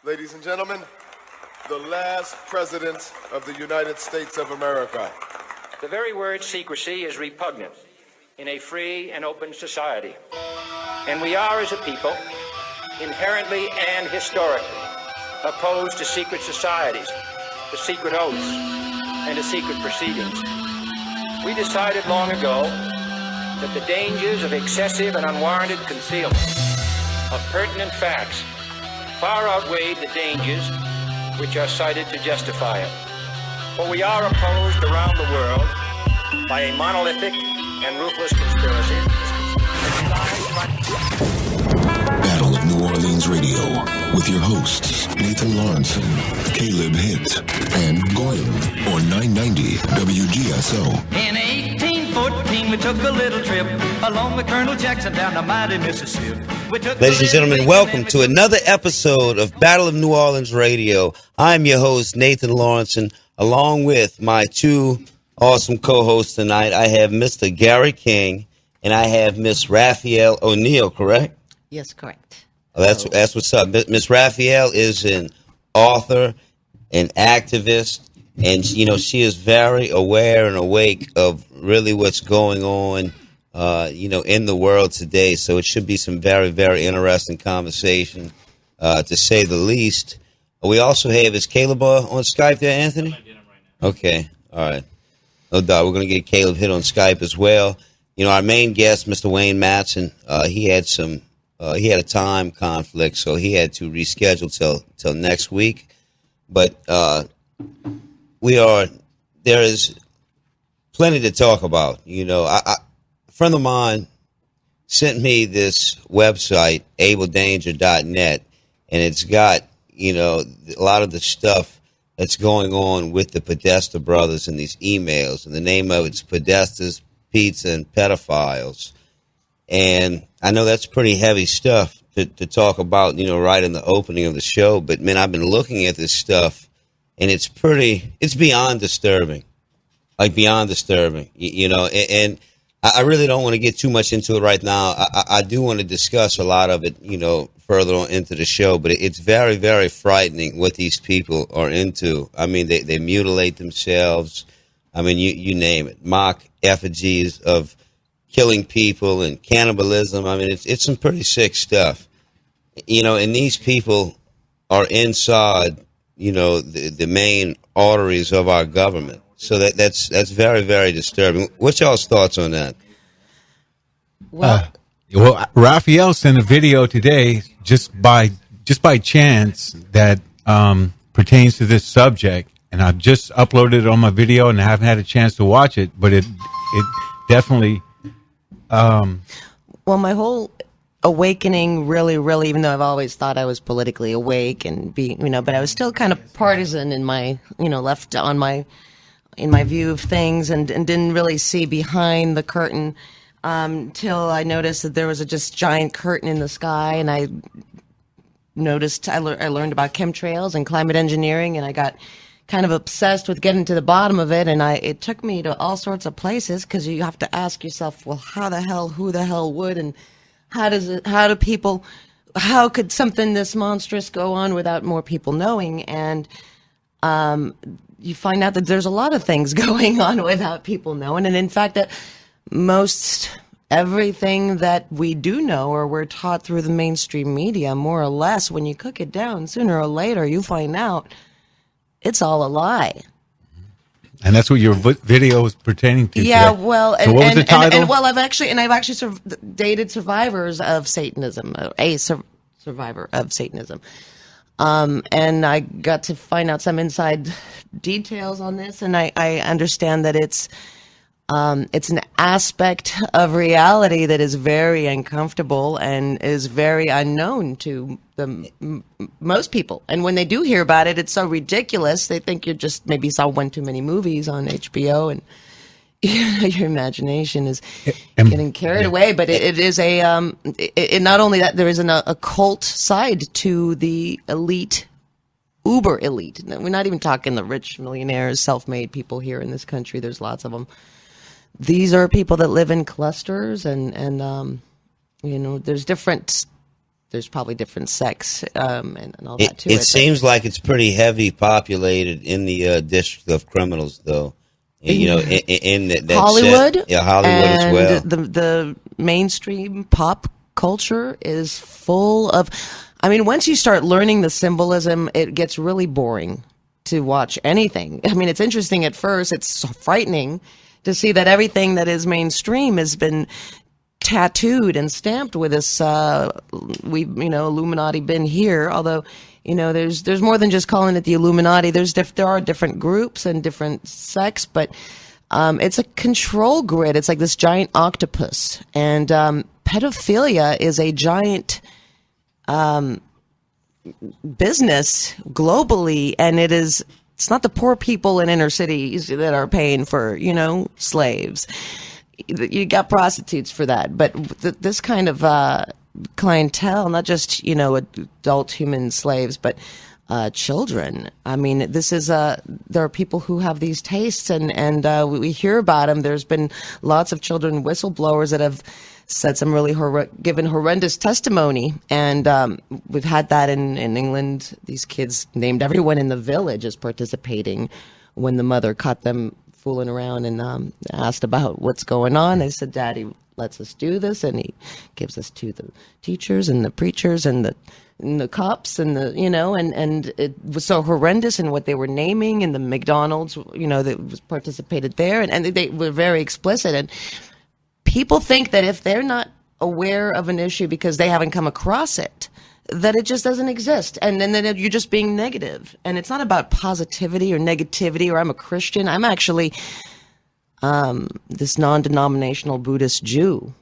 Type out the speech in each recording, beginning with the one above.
Ladies and gentlemen, the last president of the United States of America. The very word secrecy is repugnant in a free and open society. And we are, as a people, inherently and historically opposed to secret societies, to secret oaths, and to secret proceedings. We decided long ago that the dangers of excessive and unwarranted concealment of pertinent facts far outweighed the dangers which are cited to justify it. For we are opposed around the world by a monolithic and ruthless conspiracy. Battle of New Orleans Radio with your hosts Nathan Lawrenson, Caleb Hitt, and Goyle on 990 WGSO. In 1814 we took a little trip along with Colonel Jackson down the mighty Mississippi. Ladies and gentlemen, welcome to another episode of Battle of New Orleans Radio. I'm your host Nathan Lawrenson, along with my two awesome co-hosts tonight. I have Mr. Gary King and I have Miss Raphael O'Neal, correct? Yes, correct. Oh, that's what's up. Miss Raphael is an author, an activist, and she is very aware and awake of really what's going on in the world today. So it should be some very, very interesting conversation, to say the least. We also have, is Caleb on Skype there, Anthony? I did him right now. Okay, all right. No doubt. We're going to get Caleb Hitt on Skype as well. Our main guest, Mr. Wayne Matson, he had a time conflict, so he had to reschedule till next week. But there is plenty to talk about. A friend of mine sent me this website, abledanger.net, and it's got, a lot of the stuff that's going on with the Podesta brothers in these emails. And the name of it's Podesta's Pizza and Pedophiles. And I know that's pretty heavy stuff to talk about, right in the opening of the show. But, man, I've been looking at this stuff, and it's beyond disturbing. Like, beyond disturbing, and I really don't want to get too much into it right now. I do want to discuss a lot of it, further on into the show, but it's very, very frightening what these people are into. I mean, they mutilate themselves. I mean, you name it. Mock effigies of killing people and cannibalism. I mean, it's some pretty sick stuff. And these people are inside, the main arteries of our government. So that's very, very disturbing. What's y'all's thoughts on that? Well, Raphael sent a video today just by chance that pertains to this subject, and I've just uploaded it on my video, and I haven't had a chance to watch it, but it definitely. Well, my whole awakening, really, even though I've always thought I was politically awake and but I was still kind of partisan in my, left on my. In my view of things, and didn't really see behind the curtain till I noticed that there was a just giant curtain in the sky, and I noticed I learned about chemtrails and climate engineering, and I got kind of obsessed with getting to the bottom of it, and it took me to all sorts of places, because you have to ask yourself, well, who the hell would, and how could something this monstrous go on without more people knowing? And you find out that there's a lot of things going on without people knowing. And in fact, that most everything that we do know, or we're taught through the mainstream media, more or less, when you cook it down, sooner or later, you find out it's all a lie. And that's what your video is pertaining to. Yeah, today. well, so what was the title? I've actually dated survivors of Satanism, a survivor of Satanism. And I got to find out some inside details on this, and I understand that it's an aspect of reality that is very uncomfortable and is very unknown to most people. And when they do hear about it, it's so ridiculous. They think you just maybe saw one too many movies on HBO, and your imagination is getting carried away. But it is not only that, there is an occult side to the elite, uber elite. We're not even talking the rich millionaires, self-made people here in this country. There's lots of them. These are people that live in clusters, and there's different there's probably different sex and all that too. It seems like it's pretty heavy populated in the District of Criminals, though. You know, in that Hollywood, set. Yeah, Hollywood and as well. The mainstream pop culture is full of. I mean, once you start learning the symbolism, it gets really boring to watch anything. I mean, it's interesting at first. It's frightening to see that everything that is mainstream has been tattooed and stamped with this. Illuminati been here. Although, there's more than just calling it the Illuminati. There are different groups and different sects, but it's a control grid. It's like this giant octopus, and pedophilia is a giant business globally, and it's not the poor people in inner cities that are paying for, slaves. You got prostitutes for that, but this kind of clientele, not just, adult human slaves, but children. I mean, this is there are people who have these tastes, and we hear about them. There's been lots of children whistleblowers that have said some really given horrendous testimony, and we've had that in England. These kids named everyone in the village as participating when the mother caught them fooling around and asked about what's going on. They said, "Daddy lets us do this, and he gives us to the teachers and the preachers and the cops and and it was so horrendous in what they were naming in the McDonald's, that was participated there, and they were very explicit. And people think that if they're not aware of an issue because they haven't come across it, that it just doesn't exist. And then you're just being negative. And it's not about positivity or negativity or I'm a Christian. I'm actually this non-denominational Buddhist Jew.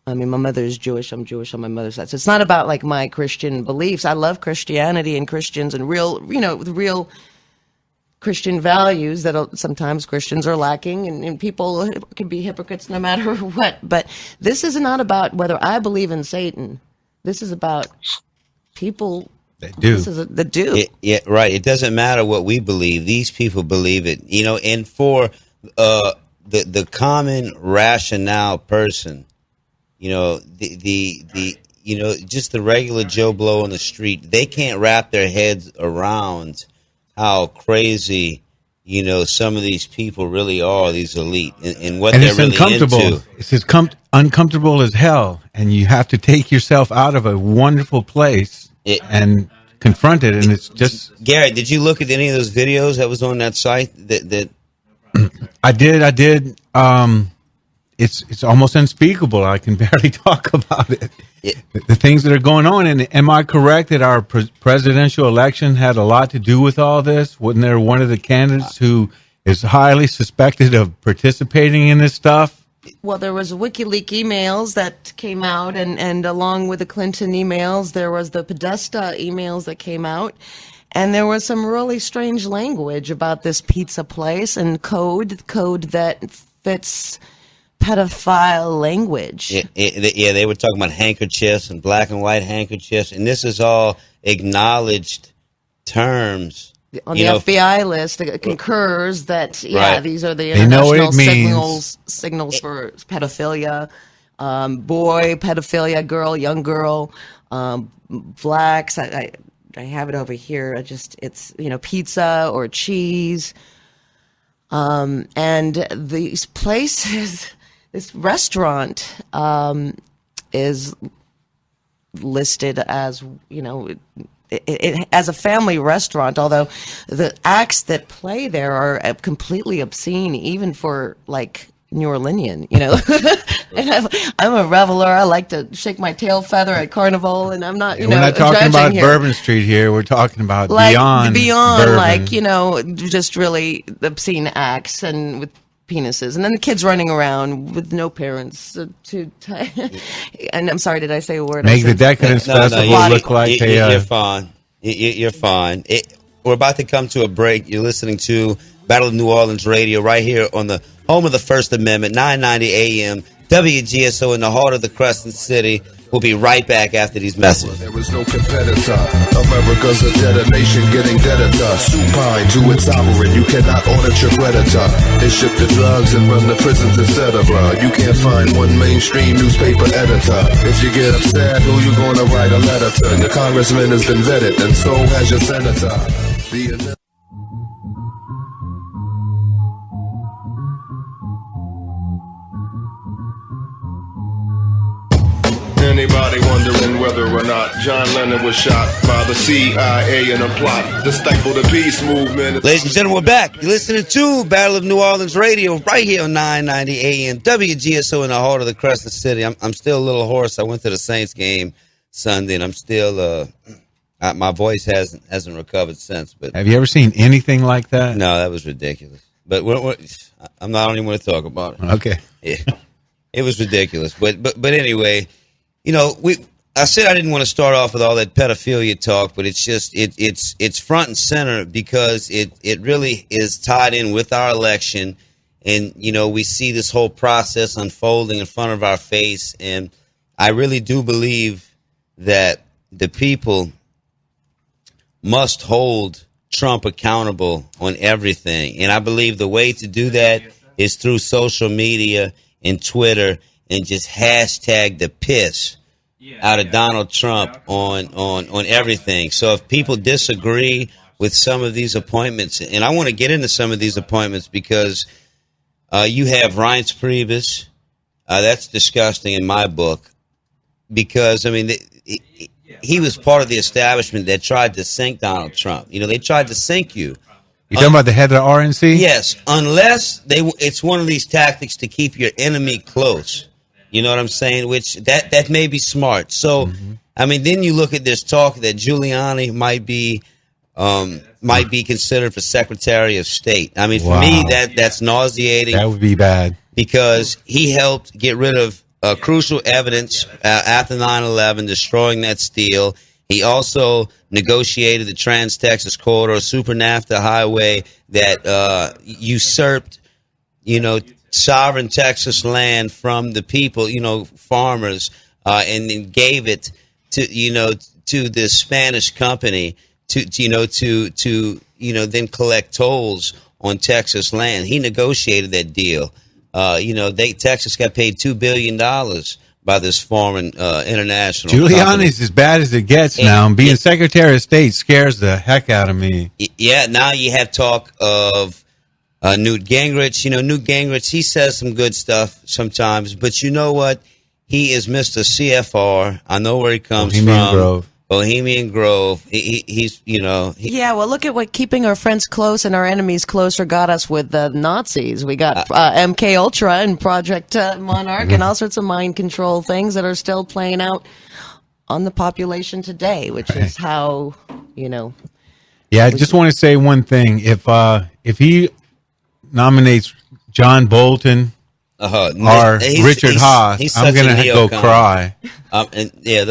I mean, my mother is Jewish. I'm Jewish on my mother's side. So it's not about like my Christian beliefs. I love Christianity and Christians and the real Christian values that sometimes Christians are lacking, and people can be hypocrites no matter what. But this is not about whether I believe in Satan. This is about people that do. That do. Yeah, right. It doesn't matter what we believe. These people believe it. And for the common rationale person, just the regular Joe Blow on the street, they can't wrap their heads around how crazy, some of these people really are, these elite, and what they're really into. It's uncomfortable as hell, and you have to take yourself out of a wonderful place and confront it, and it's just... Gary, did you look at any of those videos that was on that site? That I did. It's almost unspeakable. I can barely talk about it. The things that are going on. And am I correct that our presidential election had a lot to do with all this? Wasn't there one of the candidates who is highly suspected of participating in this stuff? Well, there was WikiLeaks emails that came out, and along with the Clinton emails, there was the Podesta emails that came out. And there was some really strange language about this pizza place and code that fits pedophile language. Yeah, they were talking about handkerchiefs and black and white handkerchiefs, and this is all acknowledged terms. On the FBI list, it concurs that, right. These are the international signals for pedophilia. Boy, pedophilia, girl, young girl, blacks. I have it over here. It's pizza or cheese. And these places, this restaurant is listed as, as a family restaurant, although the acts that play there are completely obscene, even for like New Orleanian, And I'm a reveler. I like to shake my tail feather at Carnival, and I'm not, we're not talking about here. Bourbon Street here. We're talking about like, beyond bourbon. Like, just really obscene acts and with penises, and then the kids running around with no parents and I'm sorry, did I say a word? Make the Decadence Festival look like you're fine. You're fine. We're about to come to a break. You're listening to Battle of New Orleans Radio right here on the home of the First Amendment, 990 AM, WGSO in the heart of the Crescent City. We'll be right back after these messages. There is no competitor. America's a detonation, getting deader. Supine to its sovereign, you cannot audit your creditor. They ship the drugs and run the prisons, etc. You can't find one mainstream newspaper editor. If you get upset, who you gonna write a letter to? Your congressman has been vetted, and so has your senator. Anybody wondering whether or not John Lennon was shot by the CIA in a plot to stifle the peace movement? Ladies and gentlemen, we're back. You're listening to Battle of New Orleans Radio right here on 990 AM WGSO in the heart of the Crescent City. I'm still a little hoarse. I went to the Saints game Sunday, and I'm still my voice hasn't recovered since. But have you ever seen anything like that? No, that was ridiculous. But I don't even want to talk about it. Okay, yeah, it was ridiculous. But anyway. You know, I said I didn't want to start off with all that pedophilia talk, but it's just it's front and center because it really is tied in with our election, and you know we see this whole process unfolding in front of our face, and I really do believe that the people must hold Trump accountable on everything, and I believe the way to do that is through social media and Twitter. And just hashtag the piss out of Donald Trump on everything. So if people disagree with some of these appointments, and I want to get into some of these appointments because you have Reince Priebus. That's disgusting in my book because, I mean, he was part of the establishment that tried to sink Donald Trump. You know, they tried to sink you. You talking about the head of the RNC? Yes, unless it's one of these tactics to keep your enemy close. You know what I'm saying? Which that may be smart. So, I mean, then you look at this talk that Giuliani might be considered for Secretary of State. I mean, for me, that's nauseating. That would be bad because he helped get rid of crucial evidence after 9/11, destroying that steel. He also negotiated the Trans-Texas Corridor, Super NAFTA highway that usurped, you know, sovereign Texas land from the people, you know, farmers, and then gave it to, you know, to this Spanish company to then collect tolls on Texas land. He negotiated that deal. You know, Texas got paid $2 billion by this foreign international Giuliani's company. As bad as it gets now. And being Secretary of State scares the heck out of me. Yeah, now you have talk of Newt Gingrich. You know, Newt Gingrich, he says some good stuff sometimes, but you know what? He is Mr. CFR. I know where he comes from. Bohemian Grove. He's, you know. Yeah, well, look at what keeping our friends close and our enemies closer got us with the Nazis. We got MK Ultra and Project Monarch and all sorts of mind control things that are still playing out on the population today, which is how, you know. Yeah, I just want to say one thing. If he nominates John Bolton or Richard Haas, I'm going to go cry. And yeah,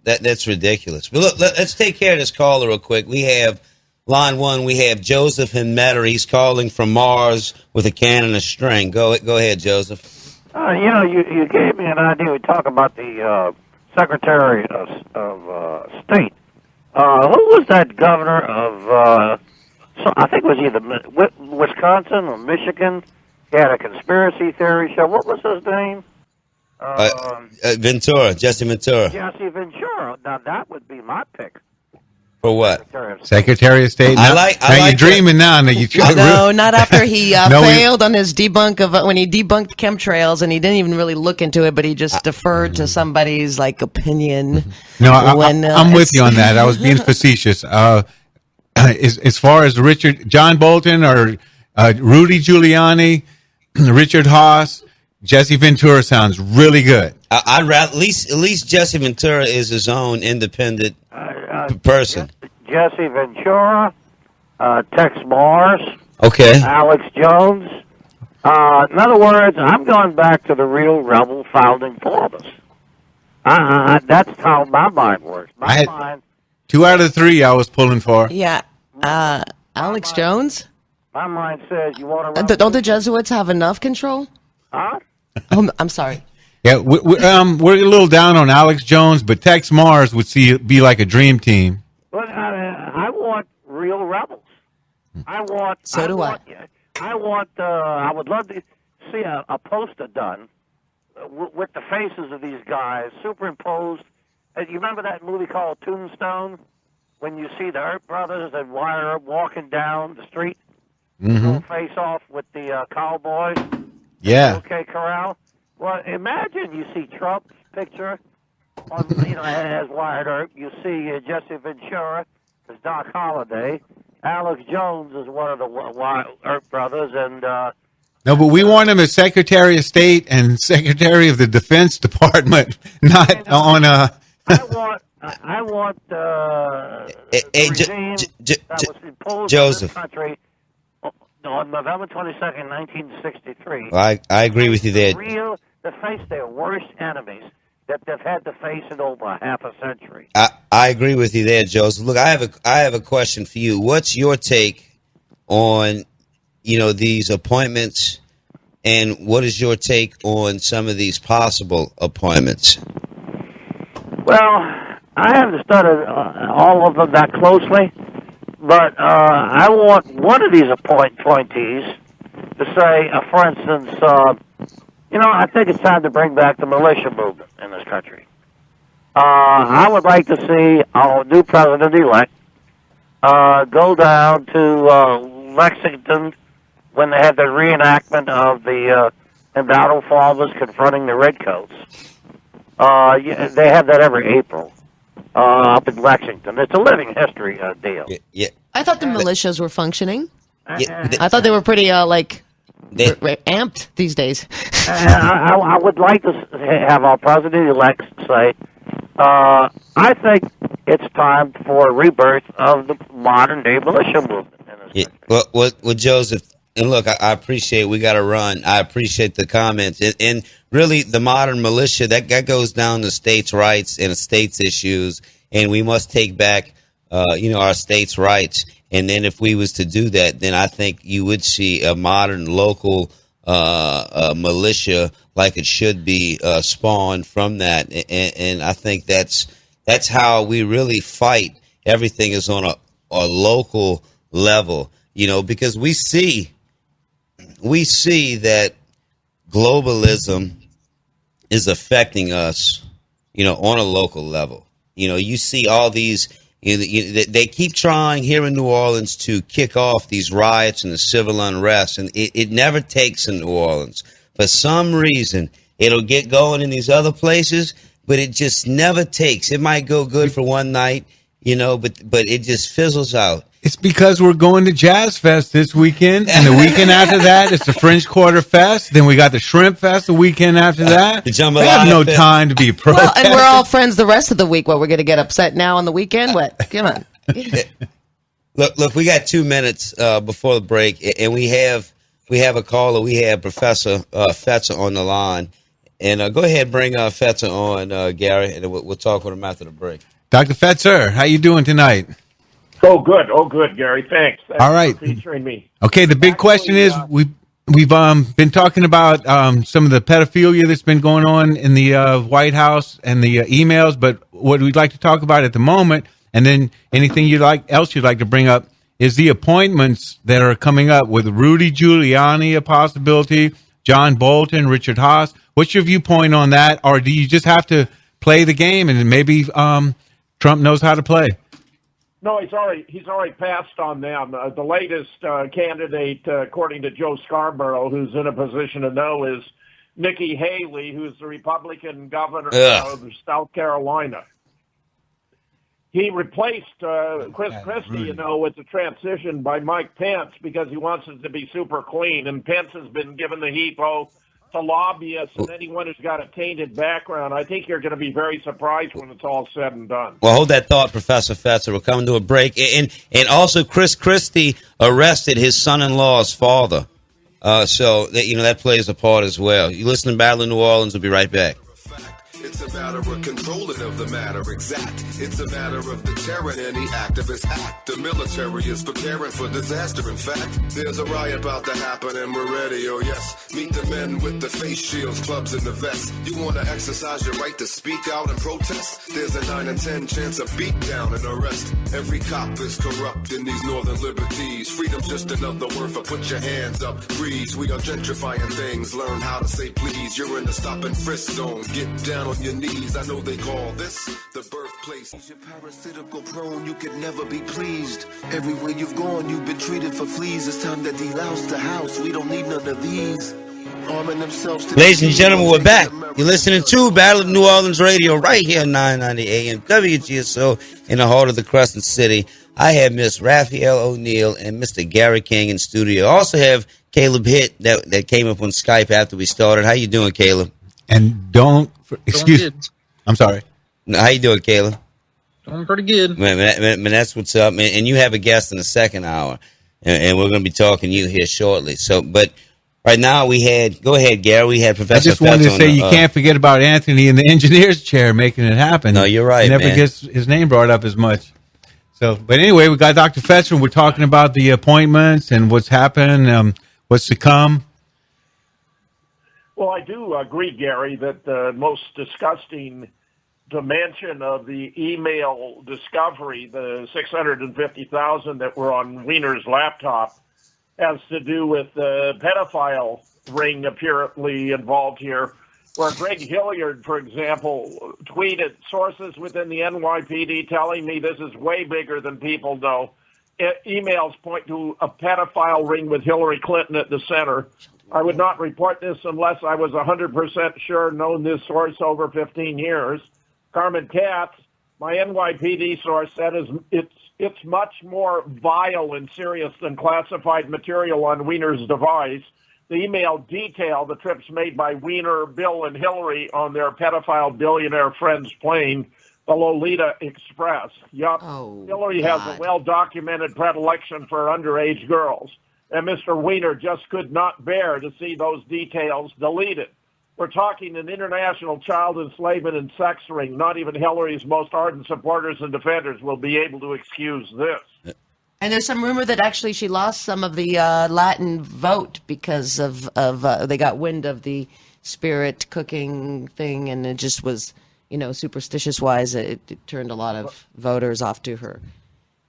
that's ridiculous. But look, let's take care of this caller real quick. We have line one. We have Joseph in Metter. He's calling from Mars with a can and a string. Go ahead, Joseph. You know, you gave me an idea. We talk about the Secretary of State. Who was that governor of? I think it was either Wisconsin or Michigan. He had a conspiracy theory show. What was his name? Ventura, Jesse Ventura. Jesse Ventura. Now that would be my pick. For what? Secretary of State. Now, you're dreaming now. No, not after he failed on his debunk of when he debunked chemtrails, and he didn't even really look into it, but he just deferred to somebody's like opinion. No, I'm with you on that. I was being facetious. As far as John Bolton or Rudy Giuliani, Richard Haas, Jesse Ventura sounds really good. I'd rather, at least Jesse Ventura is his own independent person. Jesse Ventura, Tex Mars, okay, Alex Jones. In other words, I'm going back to the real rebel founding fathers. That's how my mind works. My mind. 2 out of 3 I was pulling for. Yeah, Alex Jones. My mind says you want to. Don't the Jesuits have enough control? Huh? Oh, I'm sorry. Yeah, we're a little down on Alex Jones, but Tex Mars would be like a dream team. But I want real rebels. I want. So do I. I want. I would love to see a poster done with the faces of these guys superimposed. You remember that movie called Tombstone, when you see the Earp brothers and Wyatt Earp walking down the street, face off with the cowboys. Yeah. Okay, Corral. Well, imagine you see Trump's picture on, as Wyatt Earp. You see Jesse Ventura as Doc Holliday. Alex Jones is one of the Wyatt Earp brothers, and no, but we want him as Secretary of State and Secretary of the Defense Department, not on a. I want the regime that was imposed Joseph. on this country on November 22nd, 1963. I agree with you there. To face their worst enemies that they've had to face in over half a century. I agree with you there, Joseph. Look, I have a question for you. What's your take on, these appointments, and what is your take on some of these possible appointments? Well, I haven't studied all of them that closely, but I want one of these appointees to say, for instance, I think it's time to bring back the militia movement in this country. I would like to see our new president-elect go down to Lexington when they had the reenactment of the embattled fathers confronting the redcoats. They have that every April up in Lexington. It's a living history deal. Yeah. I thought the militias were functioning. Yeah. I thought they were pretty amped these days. I would like to have our president-elect say, I think it's time for a rebirth of the modern-day militia movement. In this Well, Joseph, and look, I appreciate we got to run. I appreciate the comments. And really, the modern militia, that goes down to states' rights and states' issues, and we must take back, our states' rights. And then if we was to do that, then I think you would see a modern local militia like it should be spawned from that. And I think that's how we really fight. Everything is on a local level, because we see that globalism is affecting us, on a local level. You see all these. They keep trying here in New Orleans to kick off these riots and the civil unrest, and it never takes in New Orleans. For some reason, it'll get going in these other places, but it just never takes. It might go good for one night, but it just fizzles out. It's because we're going to Jazz Fest this weekend, and the weekend after that, it's the French Quarter Fest. Then we got the Shrimp Fest the weekend after that. The Jambalaya we have no Fest. time to be protesting. Well, and we're all friends the rest of the week. What, we're going to get upset now on the weekend? What? Come on. Look, we got 2 minutes before the break, and we have a caller. We have Professor Fetzer on the line. And go ahead and bring Fetzer on, Gary, and we'll talk with him after the break. Dr. Fetzer, how you doing tonight? Oh, good, Gary. Thanks. All right. For featuring me. Okay, the big question is we've been talking about some of the pedophilia that's been going on in the White House and the emails, but what we'd like to talk about at the moment, and then anything else you'd like to bring up, is the appointments that are coming up with Rudy Giuliani, a possibility, John Bolton, Richard Haas. What's your viewpoint on that, or do you just have to play the game and maybe Trump knows how to play? No, he's already passed on them. The latest candidate, according to Joe Scarborough, who's in a position to know, is Nikki Haley, who's the Republican governor of South Carolina. He replaced Chris Christie, with the transition by Mike Pence because he wants it to be super clean. And Pence has been given the heat both to lobbyists and anyone who's got a tainted background. I think you're going to be very surprised when it's all said and done. Well, hold that thought, Professor Fetzer. We're coming to a break. And also, Chris Christie arrested his son-in-law's father. So, that plays a part as well. You listen to Battle of New Orleans. We'll be right back. It's a matter of controlling of the matter exact. It's a matter of deterring any activist act. The military is preparing for disaster. In fact, there's a riot about to happen and we're ready, oh yes. Meet the men with the face shields, clubs, and the vests. You want to exercise your right to speak out and protest? There's a 9 in 10 chance of beat down and arrest. Every cop is corrupt in these northern liberties. Freedom's just another word for put your hands up, freeze. We are gentrifying things, learn how to say please. You're in the stop and frisk zone, get down on your knees. I know they call this the birthplace. You're parasitical prone, you could never be pleased. Everywhere you've gone, you've been treated for fleas. It's time to delouse the house, we don't need none of these. Arming themselves to Ladies and gentlemen, we're back. You're listening to Battle of New Orleans Radio right here on 990 AM WGSO in the heart of the Crescent City. I have Miss Raphael O'Neal and Mr. Gary King in studio. I also have Caleb Hitt that came up on Skype after we started. How you doing, Caleb? And I'm sorry. How you doing, Caleb? Doing pretty good. Man, that's what's up, man. And you have a guest in the second hour, and we're going to be talking to you here shortly. So, but right now go ahead, Gary. We had Professor. I just wanted to say you can't forget about Anthony in the engineer's chair making it happen. No, you're right. He never gets his name brought up as much. So, but anyway, we got Dr. Fetzer. We're talking about the appointments and what's happened, what's to come. Well, I do agree, Gary, that the most disgusting dimension of the email discovery, the 650,000 that were on Wiener's laptop, has to do with the pedophile ring apparently involved here, where Greg Hilliard, for example, tweeted sources within the NYPD telling me this is way bigger than people know. Emails point to a pedophile ring with Hillary Clinton at the center. I would not report this unless I was 100% sure, known this source over 15 years. Carmen Katz, my NYPD source, said it's much more vile and serious than classified material on Wiener's device. The email detailed the trips made by Wiener, Bill, and Hillary on their pedophile billionaire friend's plane, the Lolita Express. Yup, Hillary has a well-documented predilection for underage girls, and Mr. Wiener just could not bear to see those details deleted. We're talking an international child enslavement and sex ring. Not even Hillary's most ardent supporters and defenders will be able to excuse this. And there's some rumor that actually she lost some of the Latin vote because of they got wind of the spirit cooking thing, and it just was, superstitious-wise, it turned a lot of voters off to her.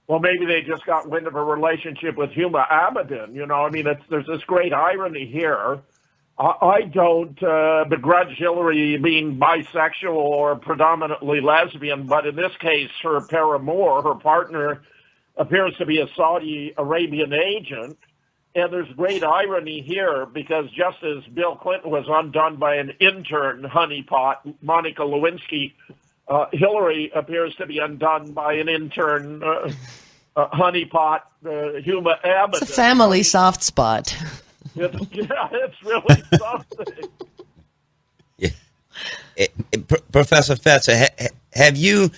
Well, maybe they just got wind of her relationship with Huma Abedin. There's this great irony here. I don't begrudge Hillary being bisexual or predominantly lesbian, but in this case, her paramour, her partner, appears to be a Saudi Arabian agent. And there's great irony here because just as Bill Clinton was undone by an intern honeypot, Monica Lewinsky, Hillary appears to be undone by an intern honeypot, Huma Abedin. It's a family soft spot. It's really something. Yeah. Professor Fetzer, have you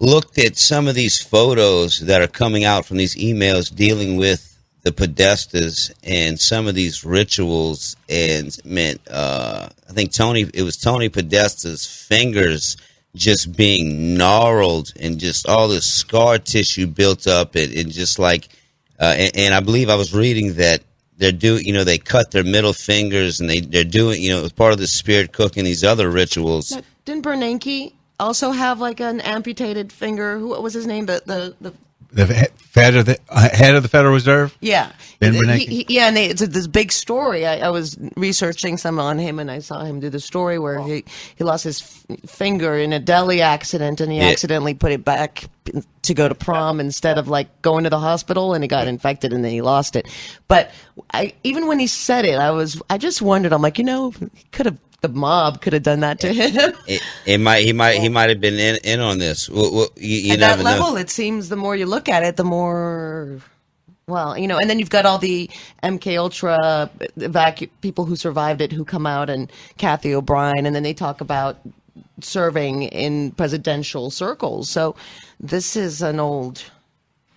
looked at some of these photos that are coming out from these emails dealing with the Podestas and some of these rituals? And I think it was Tony Podesta's fingers just being gnarled and just all this scar tissue built up and just like, and I believe I was reading that they're doing, they cut their middle fingers and they're doing, as part of the spirit cooking, these other rictuals. Now, didn't Bernanke also have like an amputated finger? What was his name? The head of the Federal Reserve? Yeah. Ben Bernanke? And it's this big story. I was researching some on him, and I saw him do the story where he lost his finger in a deli accident, and he accidentally put it back to go to prom instead of like going to the hospital, and he got infected, and then he lost it. But even when he said it, I just wondered. I'm like, the mob could have done that to him. He might have been in on this. At that level, it seems the more you look at it, the more. Well, and then you've got all the MK Ultra people who survived it who come out, and Kathy O'Brien, and then they talk about serving in presidential circles. So this is an old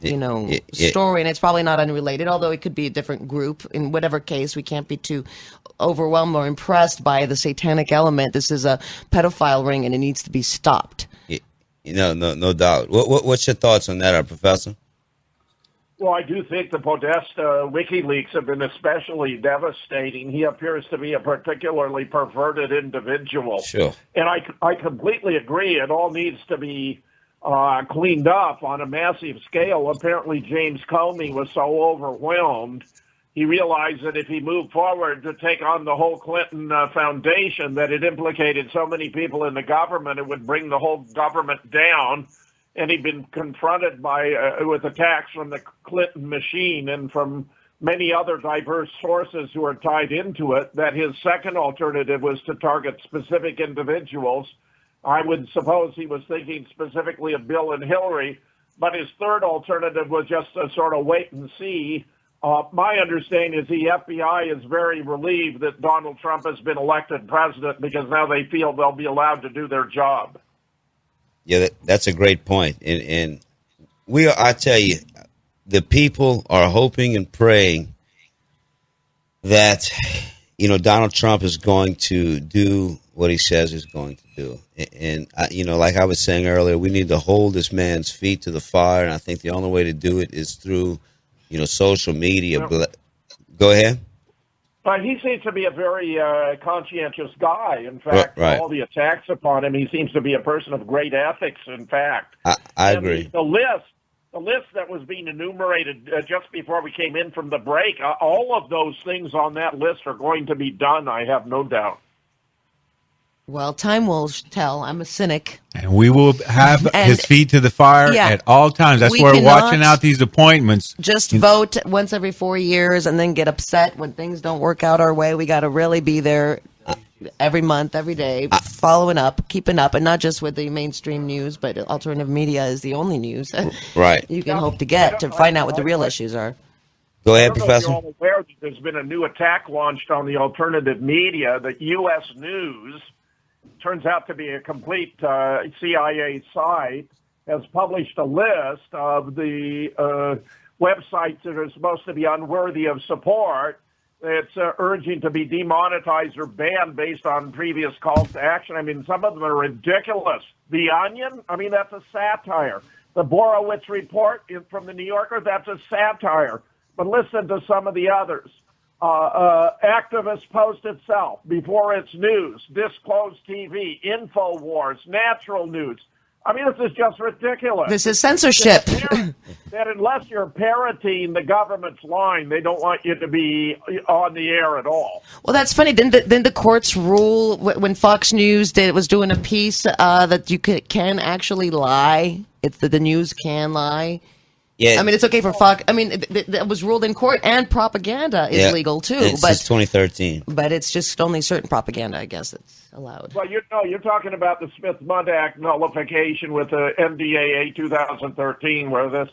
story, and it's probably not unrelated, although it could be a different group. In whatever case, we can't be too overwhelmed or impressed by the satanic element. This is a pedophile ring, and it needs to be stopped. No doubt. What's your thoughts on that, Professor? Well, I do think the Podesta WikiLeaks have been especially devastating. He appears to be a particularly perverted individual. Sure. And I completely agree. It all needs to be cleaned up on a massive scale. Apparently, James Comey was so overwhelmed, he realized that if he moved forward to take on the whole Clinton Foundation, that it implicated so many people in the government, it would bring the whole government down. And he'd been confronted with attacks from the Clinton machine and from many other diverse sources who are tied into it, that his second alternative was to target specific individuals. I would suppose he was thinking specifically of Bill and Hillary, but his third alternative was just to sort of wait and see. My understanding is the FBI is very relieved that Donald Trump has been elected president because now they feel they'll be allowed to do their job. Yeah, that's a great point. And I tell you, the people are hoping and praying that, Donald Trump is going to do what he says he's going to do. And like I was saying earlier, we need to hold this man's feet to the fire. And I think the only way to do it is through, social media. Go ahead. But he seems to be a very conscientious guy. In fact, right. All the attacks upon him, he seems to be a person of great ethics, in fact. I agree. The list that was being enumerated just before we came in from the break, all of those things on that list are going to be done, I have no doubt. Well, time will tell. I'm a cynic. And we will have his feet to the fire at all times. That's why we're watching out these appointments. Just vote once every 4 years and then get upset when things don't work out our way. We got to really be there every month, every day, following up, keeping up, and not just with the mainstream news, but alternative media is the only news you can hope to get to find out what the real issues are. Go ahead, Professor. You're all aware that there's been a new attack launched on the alternative media. The U.S. News turns out to be a complete CIA site, has published a list of the websites that are supposed to be unworthy of support. It's urging to be demonetized or banned based on previous calls to action. I mean, some of them are ridiculous. The Onion, that's a satire. The Borowitz Report from the New Yorker, that's a satire. But listen to some of the others. Activist Post itself, Before It's News, Disclosed TV, InfoWars, Natural News. This is just ridiculous. This is censorship. That unless you're parroting the government's line, they don't want you to be on the air at all. Well, that's funny. Didn't the courts rule when Fox News was doing a piece that you can actually lie? It's the news can lie. Yeah. It's okay for Fox. That was ruled in court, and propaganda is legal too. Since 2013. But it's just only certain propaganda, I guess, that's allowed. Well, you're talking about the Smith-Mundt Act nullification with the NDAA 2013, where this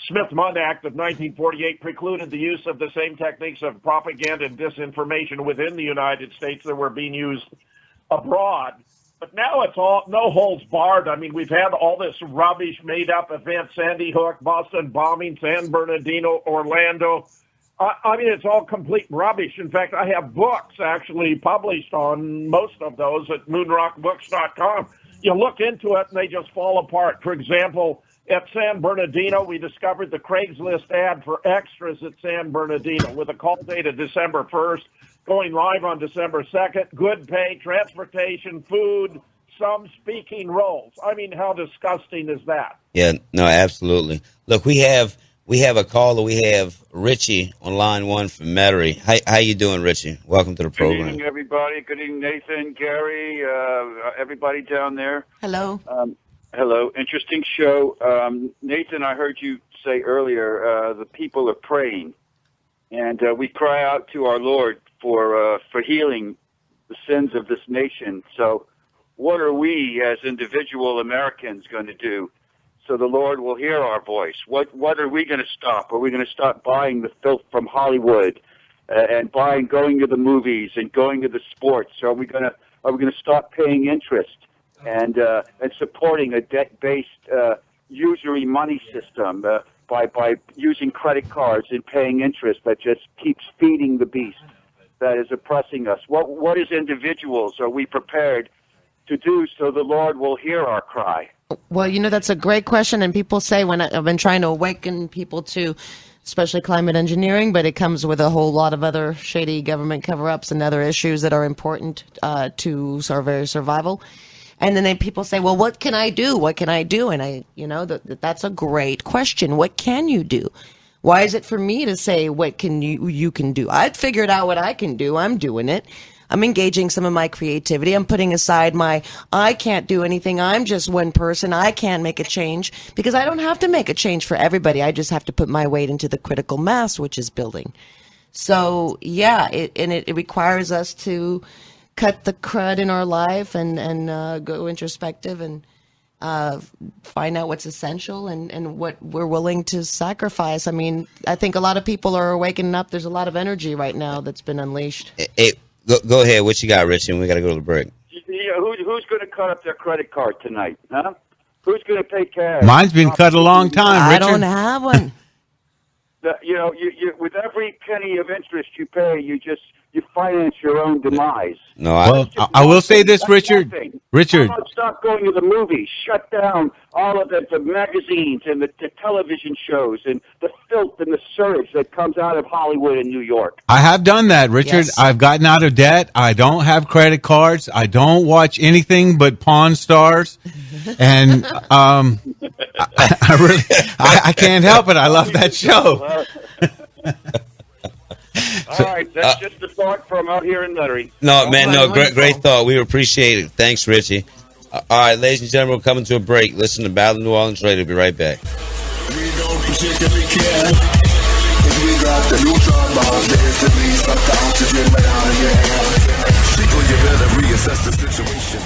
Smith-Mundt Act of 1948 precluded the use of the same techniques of propaganda and disinformation within the United States that were being used abroad. But now it's all no holds barred. We've had all this rubbish made up events, Sandy Hook, Boston bombing, San Bernardino, Orlando. It's all complete rubbish. In fact, I have books actually published on most of those at moonrockbooks.com. You look into it and they just fall apart. For example, at San Bernardino, we discovered the Craigslist ad for extras at San Bernardino with a call date of December 1st. Going live on December 2nd, good pay, transportation, food, some speaking roles. How disgusting is that? Yeah, no, absolutely. Look, we have a caller. We have Richie on line one from Metairie. How you doing, Richie? Welcome to the program. Good evening, everybody. Good evening, Nathan, Gary, everybody down there. Hello. Hello. Interesting show. Nathan, I heard you say earlier the people are praying, and we cry out to our Lord for healing the sins of this nation. So what are we as individual Americans going to do so the Lord will hear our voice? What are we going to stop? Are we going to stop buying the filth from Hollywood and going to the movies and going to the sports? Are we going to stop paying interest and supporting a debt-based usury money system? by using credit cards and paying interest that just keeps feeding the beast that is oppressing us? What as individuals are we prepared to do so the Lord will hear our cry? Well, that's a great question, and people say when I've been trying to awaken people to, especially climate engineering, but it comes with a whole lot of other shady government cover-ups and other issues that are important to our very survival. And then people say, well, what can I do? What can I do? And that's a great question. What can you do? Why is it for me to say what can you can do? I'd figured out what I can do. I'm doing it. I'm engaging some of my creativity. I'm putting aside I can't do anything. I'm just one person. I can't make a change, because I don't have to make a change for everybody. I just have to put my weight into the critical mass, which is building. So, yeah, it requires us to cut the crud in our life and go introspective and find out what's essential and what we're willing to sacrifice. I mean, I think a lot of people are waking up. There's a lot of energy right now that's been unleashed. Go ahead. What you got, Richie? We got to go to the break. Who's going to cut up their credit card tonight? Huh? Who's going to pay cash? Mine's been cut a long time, Richard. I don't have one. You with every penny of interest you pay, you finance your own demise. No, I will say this, Richard. Richard, how about stop going to the movies? Shut down all of the magazines and the television shows and the filth and the surge that comes out of Hollywood and New York. I have done that, Richard. Yes. I've gotten out of debt. I don't have credit cards. I don't watch anything but Pawn Stars. And I can't help it. I love that show. All right, that's just a thought from out here in Lettery. No, man, great thought. We appreciate it. Thanks, Richie. All right, ladies and gentlemen, we're coming to a break. Listen to Battle of New Orleans Radio. Be right back. We don't particularly care if we got the neutron bombs. There's at least a oxygen right out of your air. People, you better reassess the situation.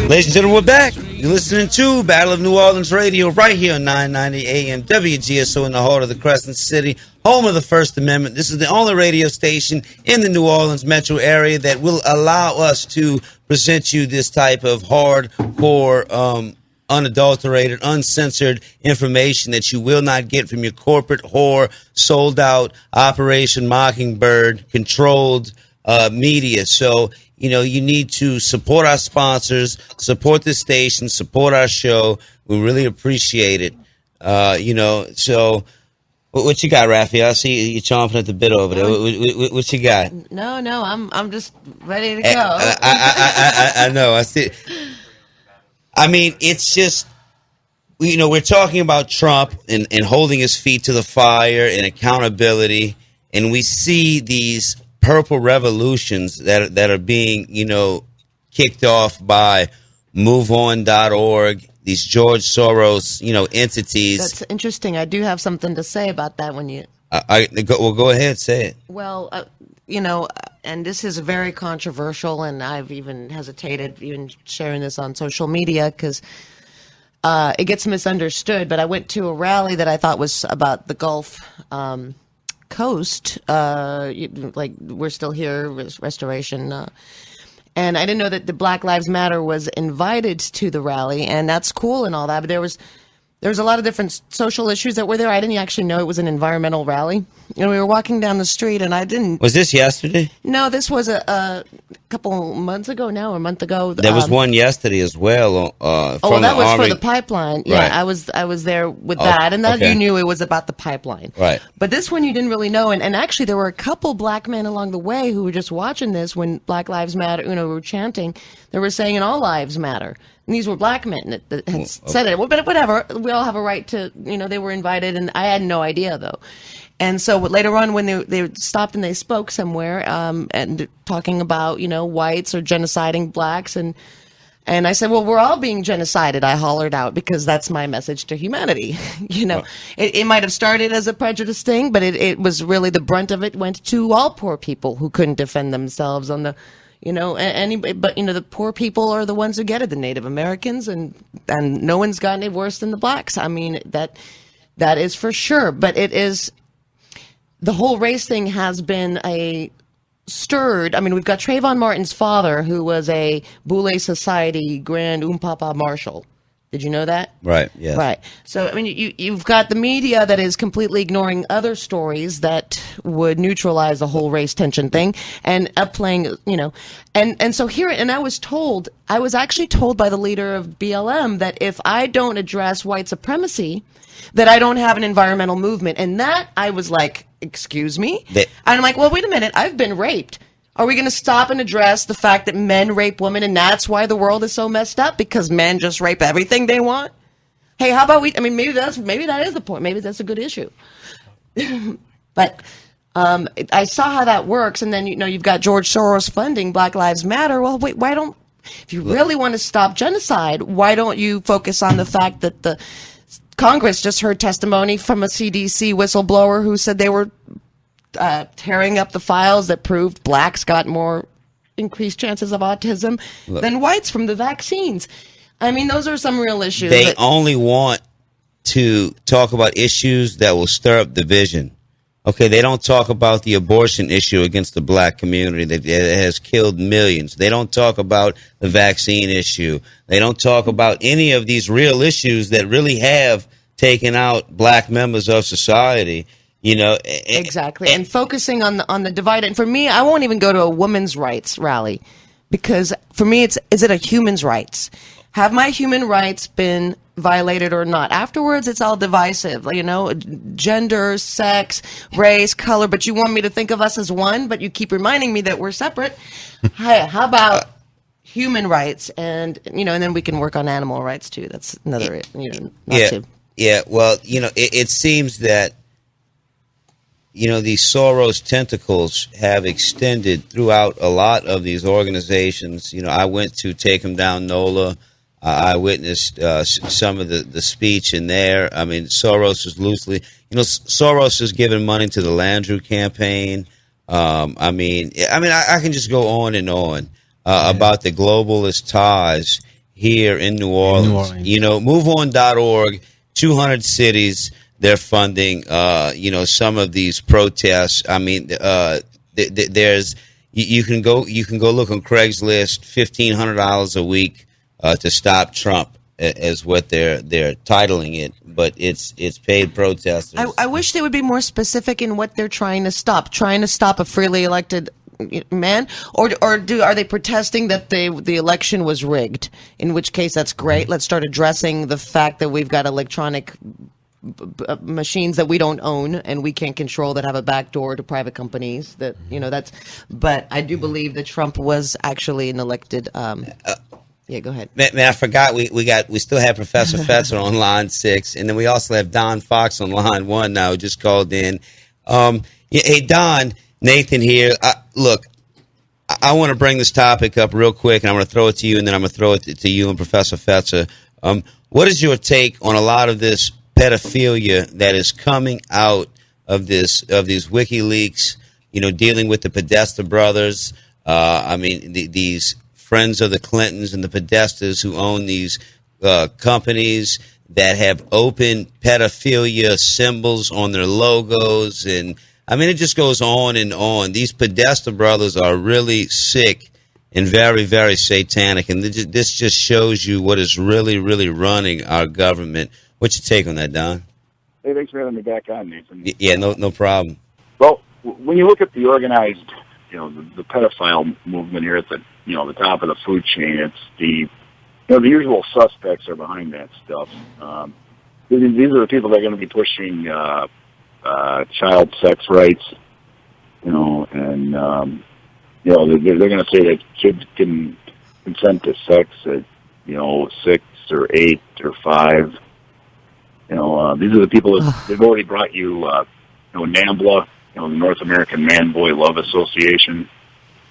Ladies and gentlemen, we're back. You're listening to Battle of New Orleans Radio right here on 990 AM WGSO in the heart of the Crescent City, home of the First Amendment. This is the only radio station in the New Orleans metro area that will allow us to present you this type of hardcore, unadulterated, uncensored information that you will not get from your corporate whore, sold out Operation Mockingbird controlled media. So, you need to support our sponsors, support the station, support our show. We really appreciate it. So what you got, Raphael? I see you chomping at the bit over there. What you got? No, I'm just ready to go. I know. I see. I mean, it's just, we're talking about Trump and holding his feet to the fire and accountability, and we see these purple revolutions that are being, kicked off by MoveOn.org, these George Soros, entities. That's interesting. I do have something to say about that when you... go ahead, say it. Well, and this is very controversial, and I've even hesitated even sharing this on social media because it gets misunderstood, but I went to a rally that I thought was about the Gulf Coast, like we're still here, restoration, and I didn't know that the Black Lives Matter was invited to the rally, and that's cool and all that, but there was a lot of different social issues that were there. I didn't actually know it was an environmental rally, and we were walking down the street, and I didn't... Was this yesterday? No, this was a couple months ago now, or a month ago. There was one yesterday as well. That was Army. For the pipeline. Yeah, right. I was there with that, and that you knew it was about the pipeline. Right. But this one you didn't really know, and actually there were a couple black men along the way who were just watching this when Black Lives Matter, were chanting. They were saying all lives matter. And these were black men that had said it. Well, but whatever. We all have a right to, they were invited, and I had no idea, though. And so later on, when they stopped and they spoke somewhere and talking about, whites are genociding blacks, and I said, well, we're all being genocided, I hollered out, because that's my message to humanity. It might have started as a prejudice thing, but it was really the brunt of it went to all poor people who couldn't defend themselves on the You know, but you know, the poor people are the ones who get it, the Native Americans, and no one's gotten it worse than the blacks. I mean, that is for sure. But it is, the whole race thing has been stirred. I mean, we've got Trayvon Martin's father, who was a Boule Society Grand Umpapa Marshal. Did you know that? Right, yes. Right. So, I mean, you've got the media that is completely ignoring other stories that would neutralize the whole race tension thing and upplaying, you know. And so here, and I was actually told by the leader of BLM that if I don't address white supremacy, that I don't have an environmental movement. And that, I was like, excuse me? And I'm like, well, wait a minute, I've been raped. Are we going to stop and address the fact that men rape women, and that's why the world is so messed up, because men just rape everything they want? Hey, how about maybe that is the point. Maybe that's a good issue. But I saw how that works, and then, you know, you've got George Soros funding Black Lives Matter. Well, wait, if you really want to stop genocide, why don't you focus on the fact that the Congress just heard testimony from a CDC whistleblower who said they were tearing up the files that proved blacks got more increased chances of autism than whites from the vaccines. I mean, those are some real issues. They only want to talk about issues that will stir up division. Okay, they don't talk about the abortion issue against the black community that has killed millions. They don't talk about the vaccine issue. They don't talk about any of these real issues that really have taken out black members of society. You know, exactly, and focusing on the divide. And for me, I won't even go to a women's rights rally, because for me, is it a human's rights? Have my human rights been violated or not? Afterwards, it's all divisive. You know, gender, sex, race, color. But you want me to think of us as one, but you keep reminding me that we're separate. How about human rights? And you know, and then we can work on animal rights too. That's another. You know, yeah. Well, you know, it seems that, you know, these Soros tentacles have extended throughout a lot of these organizations. You know, I went to Take 'Em Down NOLA. I witnessed some of the speech in there. I mean, Soros is loosely, you know, Soros is giving money to the Landrew campaign. I mean, I can just go on and on about the globalist ties here in New Orleans. You know, MoveOn.org, 200 cities. They're funding, you know, some of these protests. I mean, there's you can go look on Craigslist, $1,500 a week to stop Trump, is what they're titling it. But it's paid protesters. I wish they would be more specific in what they're trying to stop. Trying to stop a freely elected man, or are they protesting that the election was rigged? In which case, that's great. Let's start addressing the fact that we've got electronic machines that we don't own and we can't control, that have a back door to private companies. That, you know, that's. But I do believe that Trump was actually an elected. Yeah, go ahead. Man, I forgot we still have Professor Fetzer on line 6, and then we also have Don Fox on line 1 now, who just called in. Hey, Don, Nathan here. Look, I want to bring this topic up real quick, and I'm going to throw it to you, and then I'm going to throw it to you and Professor Fetzer. What is your take on a lot of this pedophilia that is coming out of these WikiLeaks, you know, dealing with the Podesta brothers? I mean, these friends of the Clintons and the Podestas who own these companies that have open pedophilia symbols on their logos. And I mean, it just goes on and on. These Podesta brothers are really sick and very, very satanic. And this just shows you what is really, really running our government. What's your take on that, Don? Hey, thanks for having me back on, Nathan. Yeah, no problem. Well, when you look at the organized, you know, the pedophile movement here at the, you know, the top of the food chain, it's the usual suspects are behind that stuff. These are the people that are going to be pushing child sex rights, you know, and you know, they're going to say that kids can consent to sex at, you know, 6 or 8 or 5. You know, these are the people that they've already brought you, you know, NAMBLA, you know, the North American Man Boy Love Association.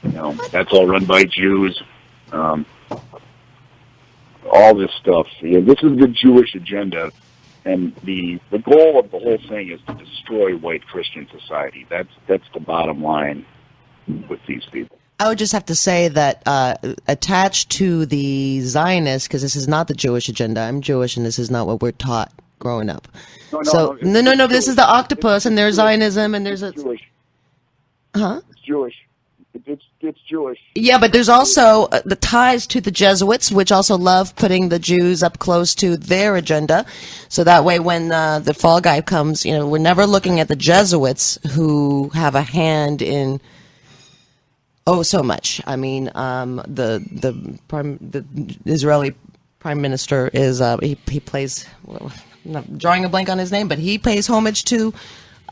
You know, that's all run by Jews. All this stuff. You know, this is the Jewish agenda, and the goal of the whole thing is to destroy white Christian society. That's the bottom line with these people. I would just have to say that attached to the Zionists, because this is not the Jewish agenda. I'm Jewish, and this is not what we're taught growing up. No. This is the octopus, and there's Zionism, and there's a Jewish. Huh? It's Jewish. It's Jewish. Yeah, but there's also the ties to the Jesuits, which also love putting the Jews up close to their agenda. So that way, when the fall guy comes, we're never looking at the Jesuits who have a hand in so much. I mean, the Israeli prime minister is he plays. Well, I'm not drawing a blank on his name, but he pays homage to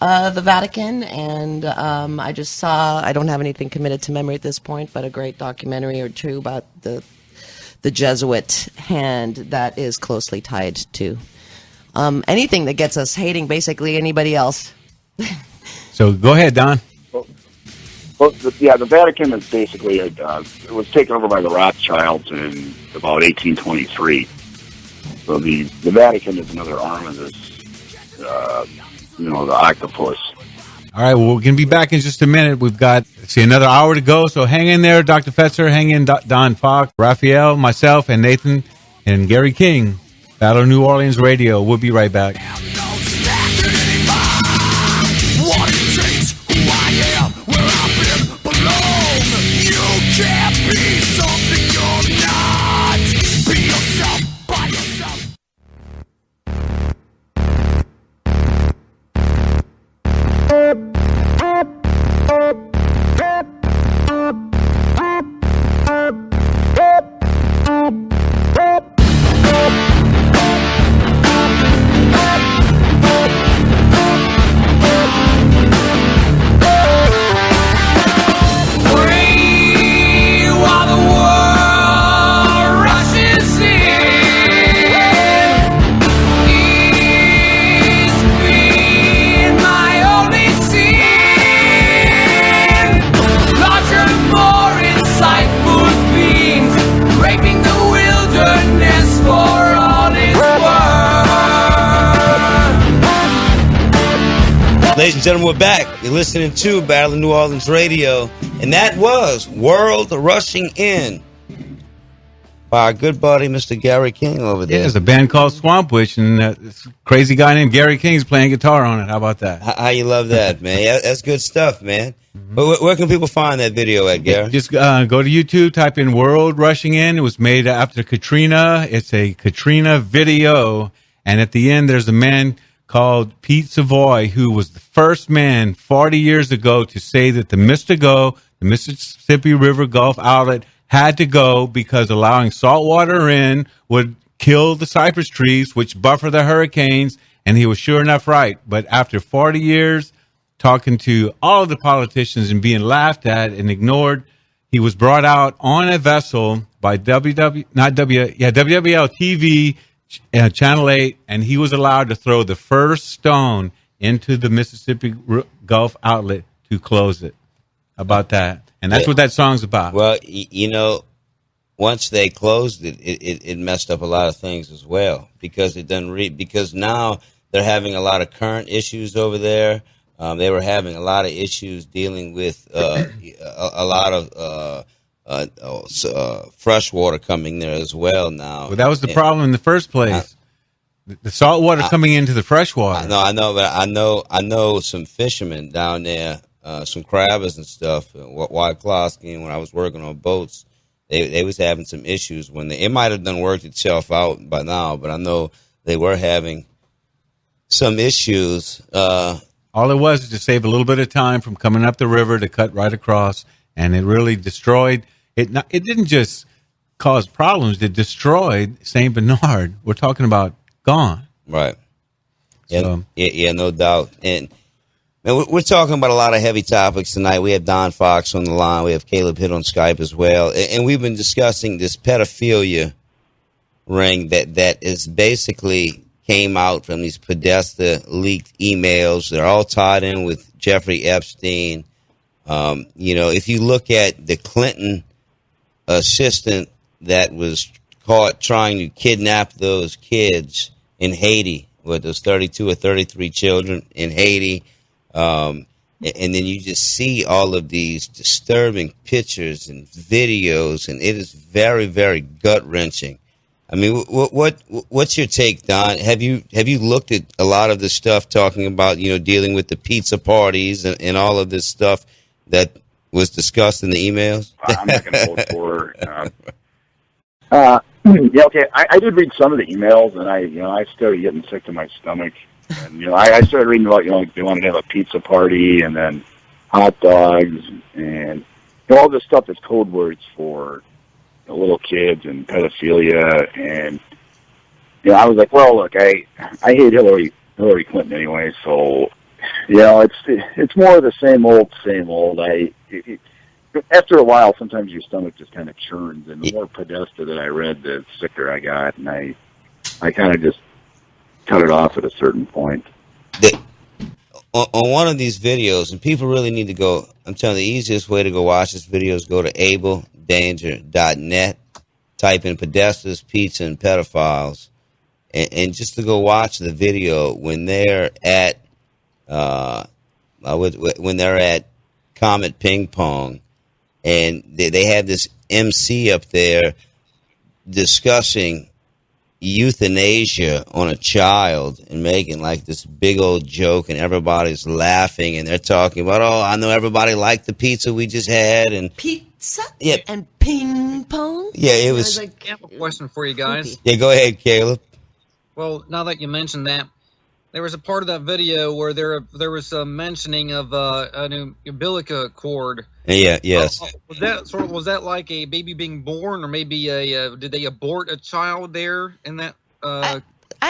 the Vatican, and I just saw, I don't have anything committed to memory at this point, but a great documentary or two about the Jesuit hand that is closely tied to anything that gets us hating basically anybody else. So go ahead, Don. Well, the Vatican is basically it was taken over by the Rothschilds in about 1823. So the Vatican is another arm of this, the octopus. All right, well, we're going to be back in just a minute. We've got, another hour to go, so hang in there, Dr. Fetzer, hang in, Don Fox, Raphael, myself, and Nathan, and Gary King, Battle of New Orleans Radio. We'll be right back. Ladies and gentlemen, we're back. You're listening to Battle of New Orleans Radio, and that was World Rushing In by our good buddy, Mr. Gary King over there. Yeah, there's a band called Swamp Witch, and this crazy guy named Gary King is playing guitar on it. How about that? How you love that, man? That's good stuff, man. But where can people find that video at, Gary? Just go to YouTube, type in World Rushing In. It was made after Katrina. It's a Katrina video, and at the end, there's a man called Pete Savoy, who was the first man 40 years ago to say that the Mississippi River Gulf outlet had to go because allowing salt water in would kill the cypress trees, which buffer the hurricanes, and he was sure enough right. But after 40 years talking to all of the politicians and being laughed at and ignored, he was brought out on a vessel by WWL TV, Channel 8, and he was allowed to throw the first stone into the Mississippi Gulf outlet to close it. About that. And that's what that song's about. Well, once they closed it, it messed up a lot of things as well, because it doesn't because now they're having a lot of current issues over there. They were having a lot of issues dealing with a lot of fresh water coming there as well now. Well, that was the problem in the first place. The salt water coming into the fresh water. I know, but I know some fishermen down there, some crabbers and stuff. White Klosky, when I was working on boats, they was having some issues when it might have done worked itself out by now, but I know they were having some issues. All it was to save a little bit of time from coming up the river to cut right across, and it really destroyed. It didn't just cause problems; it destroyed Saint Bernard. We're talking about gone. Right. Yeah, no doubt. And man, we're talking about a lot of heavy topics tonight. We have Don Fox on the line. We have Caleb Hitt on Skype as well, and we've been discussing this pedophilia ring that is basically came out from these Podesta leaked emails. They're all tied in with Jeffrey Epstein. If you look at the Clinton assistant that was caught trying to kidnap those kids in Haiti, with those 32 or 33 children in Haiti, And then you just see all of these disturbing pictures and videos, and it is very, very gut wrenching. I mean, what's your take, Don? Have you looked at a lot of the stuff talking about, dealing with the pizza parties and all of this stuff that was discussed in the emails? I'm not going to vote for her. Yeah, okay. I did read some of the emails, and I started getting sick to my stomach. And I started reading about they wanted to have a pizza party, and then hot dogs, and all this stuff is code words for little kids and pedophilia. And I was like, well, look, I hate Hillary Clinton anyway, so it's more of the same old. After a while, sometimes your stomach just kind of churns, and the more Podesta that I read, the sicker I got, and I kind of just cut it off at a certain point. On one of these videos, and people really need to go, I'm telling you, the easiest way to go watch this video is go to abledanger.net, type in Podesta's Pizza and Pedophiles, and just to go watch the video when they're at Comet Ping Pong, and they have this MC up there discussing euthanasia on a child and making like this big old joke, and everybody's laughing, and they're talking about, I know everybody liked the pizza we just had, and pizza and ping pong. Yeah, it was. I have a question for you guys. Yeah, go ahead, Caleb. Well, now that you mentioned that, there was a part of that video where there was a mentioning of an umbilical cord. Yeah, yes. Was that like a baby being born, or maybe did they abort a child there in that? I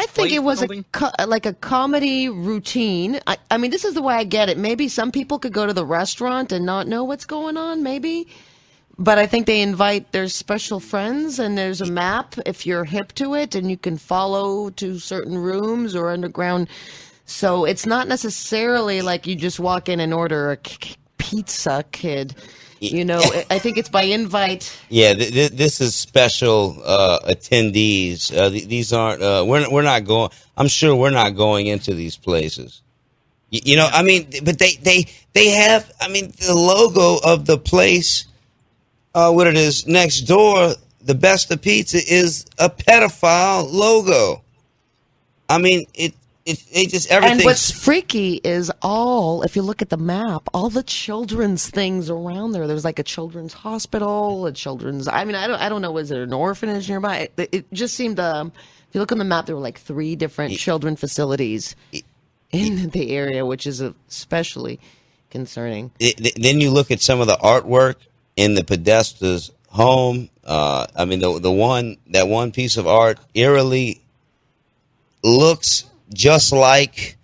think it was like a comedy routine. I mean, this is the way I get it. Maybe some people could go to the restaurant and not know what's going on, maybe. But I think they invite their special friends, and there's a map if you're hip to it, and you can follow to certain rooms or underground. So it's not necessarily like you just walk in and order a pizza, kid. I think it's by invite. Yeah, this is special attendees. These aren't. We're not going. I'm sure we're not going into these places. I mean, but they have. I mean, the logo of the place. What it is next door, the Best of Pizza is a pedophile logo. I mean, it just everything. And what's freaky is if you look at the map, all the children's things around there. There's like a children's hospital, a children's. I mean, I don't know. Was there an orphanage nearby? It just seemed. If you look on the map, there were like 3 different children facilities in the area, which is especially concerning. Then you look at some of the artwork in the Podesta's home. I mean, that one piece of art eerily looks just like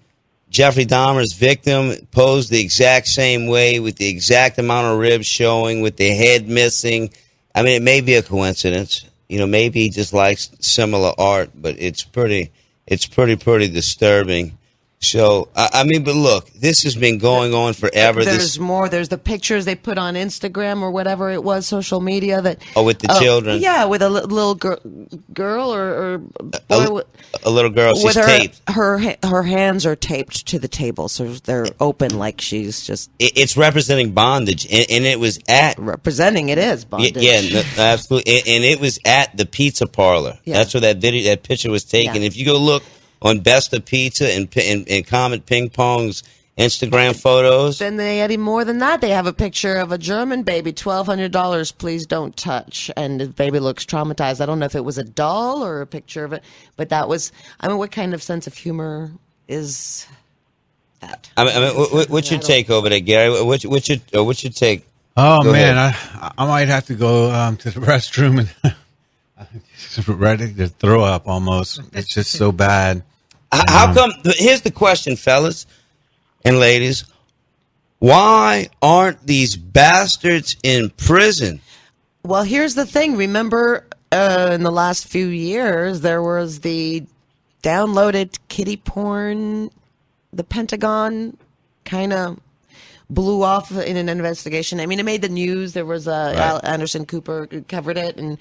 Jeffrey Dahmer's victim, posed the exact same way with the exact amount of ribs showing, with the head missing. I mean, it may be a coincidence. Maybe he just likes similar art, but it's pretty disturbing. So, I mean, but look, this has been going on forever. There's more. There's the pictures they put on Instagram or whatever it was, social media that. Oh, with the children. Yeah, with a little girl or boy, a little girl. She's taped. Her hands are taped to the table, so they're open like she's just. It's representing bondage, and it was at representing. It is bondage. Yeah, absolutely, and it was at the pizza parlor. Yeah. That's where that picture was taken. Yeah. If you go look on Best of Pizza and Comet Ping Pong's Instagram photos. Then they had even more than that. They have a picture of a German baby, $1,200, please don't touch. And the baby looks traumatized. I don't know if it was a doll or a picture of it, but that was, I mean, what kind of sense of humor is that? I mean what's your take over there, Gary? What's your take? Oh, man, I might have to go to the restroom and I'm ready to throw up almost. It's just so bad. How come? Here's the question, fellas and ladies. Why aren't these bastards in prison? Well, here's the thing. Remember, in the last few years, there was the downloaded kiddie porn. The Pentagon kind of blew off in an investigation. I mean, it made the news. There was Anderson Cooper covered it, and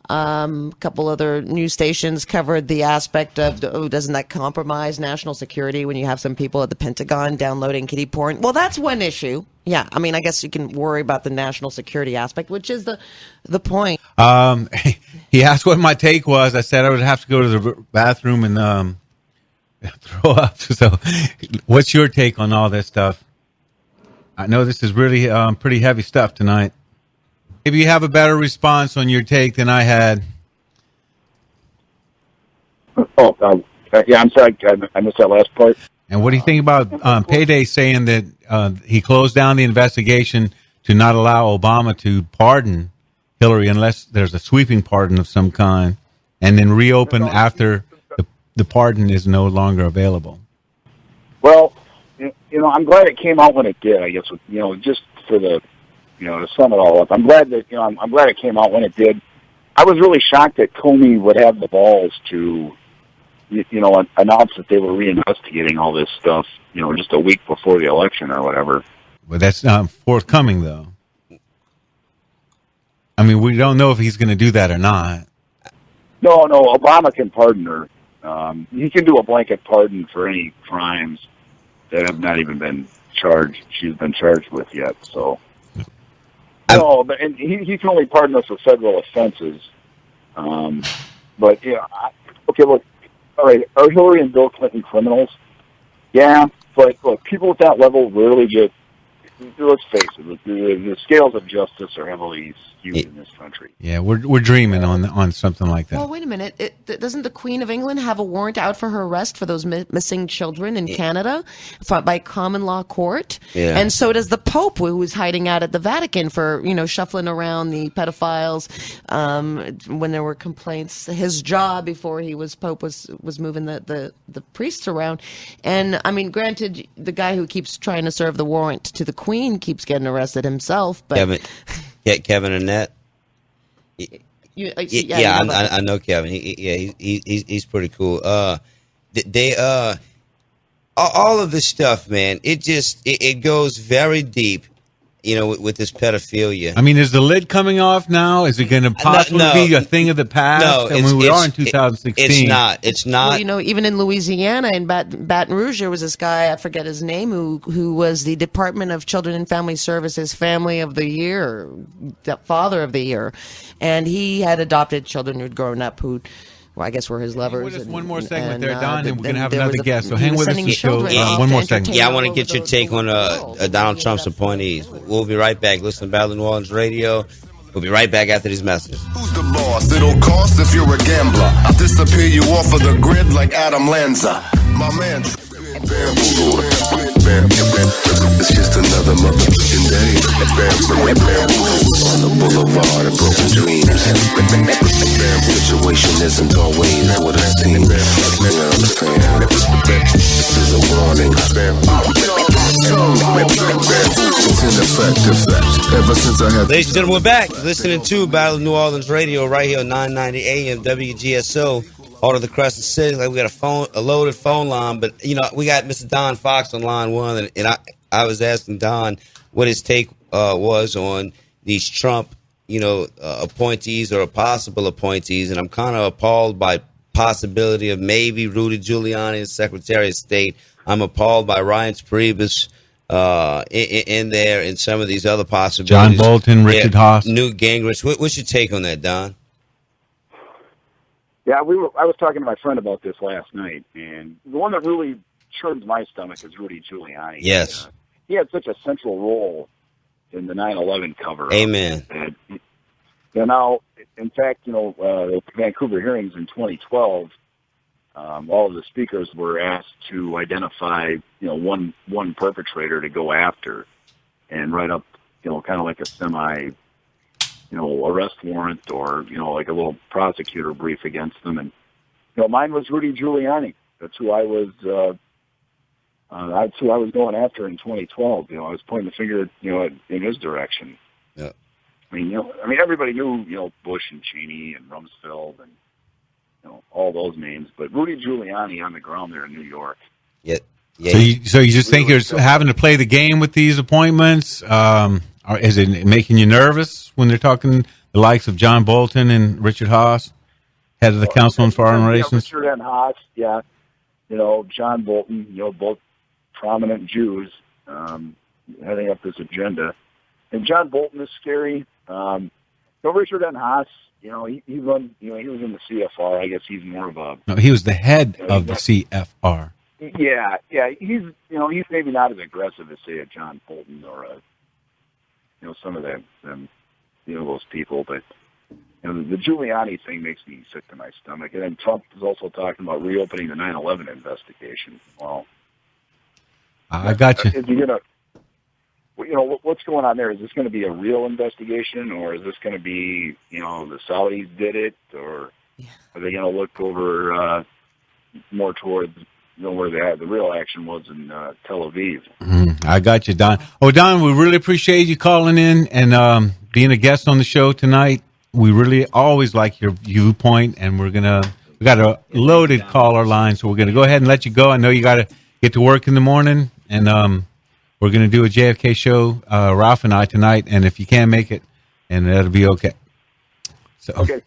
A couple other news stations covered the aspect of, doesn't that compromise national security when you have some people at the Pentagon downloading kiddie porn? Well, that's one issue. Yeah, I mean, I guess you can worry about the national security aspect, which is the point. He asked what my take was. I said I would have to go to the bathroom and throw up. So, what's your take on all this stuff? I know this is really pretty heavy stuff tonight. Maybe you have a better response on your take than I had. Yeah, I'm sorry, I missed that last part. And what do you think about Payday saying that he closed down the investigation to not allow Obama to pardon Hillary unless there's a sweeping pardon of some kind, and then reopen after the pardon is no longer available? Well, I'm glad it came out when it did. I guess just for the to sum it all up, I'm glad that I'm glad it came out when it did. I was really shocked that Comey would have the balls to announce that they were reinvestigating all this stuff, just a week before the election or whatever. But that's not forthcoming, though. I mean, we don't know if he's going to do that or not. No, Obama can pardon her. He can do a blanket pardon for any crimes that have not even been charged. She's been charged with yet. So, and he can only pardon us for federal offenses. But okay, look. All right, are Hillary and Bill Clinton criminals? Yeah, but look, people at that level really get. Let's face it, the scales of justice are heavily skewed in this country. Yeah, we're dreaming on something like that. Well, wait a minute. Doesn't the Queen of England have a warrant out for her arrest for those missing children in Canada by common law court? Yeah. And so does the Pope, who was hiding out at the Vatican for shuffling around the pedophiles when there were complaints. His job before he was Pope was moving the priests around. And I mean, granted, the guy who keeps trying to serve the warrant to the Queen keeps getting arrested himself, but Kevin Annette. I know Kevin. He's pretty cool. They all of this stuff, man. It goes very deep. With this pedophilia. I mean, is the lid coming off now? Is it going to possibly be a thing of the past? No, we are in 2016. It's not. Well, even in Louisiana, in Baton Rouge, there was this guy, I forget his name, who was the Department of Children and Family Services Family of the Year, the Father of the Year, and he had adopted children who'd grown up who. Well, I guess we're his lovers. Hang with us one more segment there, Don, and we're going to have another guest. So hang with us one more second. Yeah, I want to get your take on Donald Trump's appointees. We'll be right back. Listen to Battle of New Orleans Radio. We'll be right back after these messages. Who's the boss? It'll cost if you're a gambler. I'll disappear you off of the grid like Adam Lanza. My man. It's just another motherfucking day. On the boulevard of broken dreams. Situation isn't always what it seems. You know what I'm saying? This is a warning. It's in effect. Ever since I had. Ladies and gentlemen, we're back listening to Battle of New Orleans Radio right here on 990 AM WGSO. All of the Crescent City, like we got a loaded phone line, but we got Mr. Don Fox on line one, and I was asking Don what his take was on these Trump, appointees or possible appointees, and I'm kind of appalled by possibility of maybe Rudy Giuliani as Secretary of State. I'm appalled by Ryan Priebus in there, and some of these other possibilities. John Bolton, Richard Haas, Newt Gingrich. What's your take on that, Don? Yeah, I was talking to my friend about this last night, and the one that really churned my stomach is Rudy Giuliani. Yes. He had such a central role in the 9/11 cover-up. Amen. And now, in fact, the Vancouver hearings in 2012, all of the speakers were asked to identify, one perpetrator to go after and write up, kind of like a semi arrest warrant or, like a little prosecutor brief against them. And, mine was Rudy Giuliani. That's who I was going after in 2012. I was pointing the finger, in his direction. Yeah. I mean, everybody knew, Bush and Cheney and Rumsfeld and, all those names, but Rudy Giuliani on the ground there in New York. Yeah. So you just think you're having to play the game with these appointments? Is it making you nervous when they're talking the likes of John Bolton and Richard Haas, head of the Council on Foreign Relations? Richard and Haas, yeah. John Bolton, both prominent Jews heading up this agenda. And John Bolton is scary. Richard and Haas, he was in the CFR. I guess he's more of a... No, he was the head of the CFR. Yeah. He's maybe not as aggressive as, say, a John Bolton or some of them, those people. But, the Giuliani thing makes me sick to my stomach. And then Trump is also talking about reopening the 9/11 investigation. Well, I got you. Is he going to... what's going on there? Is this going to be a real investigation, or is this going to be, the Saudis did it, or are they going to look over more towards, where the real action was in Tel Aviv? I got you, Don. Oh, Don, we really appreciate you calling in and being a guest on the show tonight. We really always like your viewpoint, and we got a loaded caller line, so we're going to go ahead and let you go. I know you got to get to work in the morning, and we're going to do a JFK show, Ralph and I, tonight, and if you can't make it, and that'll be okay. So, okay.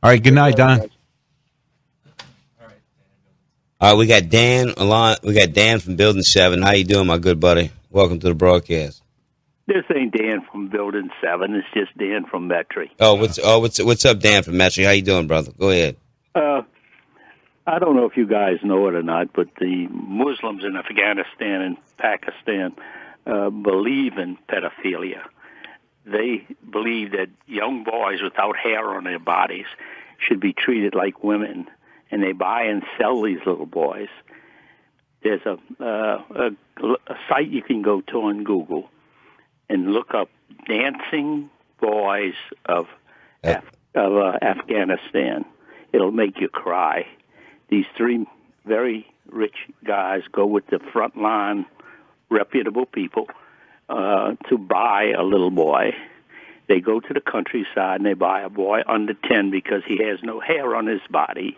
All right, good night, Don. All right, we got Dan from Building 7. How you doing, my good buddy? Welcome to the broadcast. This ain't Dan from Building 7. It's just Dan from Metry. What's up, Dan from Metry? How you doing, brother? Go ahead. I don't know if you guys know it or not, but the Muslims in Afghanistan and Pakistan believe in pedophilia. They believe that young boys without hair on their bodies should be treated like women, and they buy and sell these little boys. There's a site you can go to on Google and look up dancing boys of Afghanistan. It'll make you cry. These three very rich guys go with the frontline, reputable people to buy a little boy. They go to the countryside and they buy a boy under 10 because he has no hair on his body.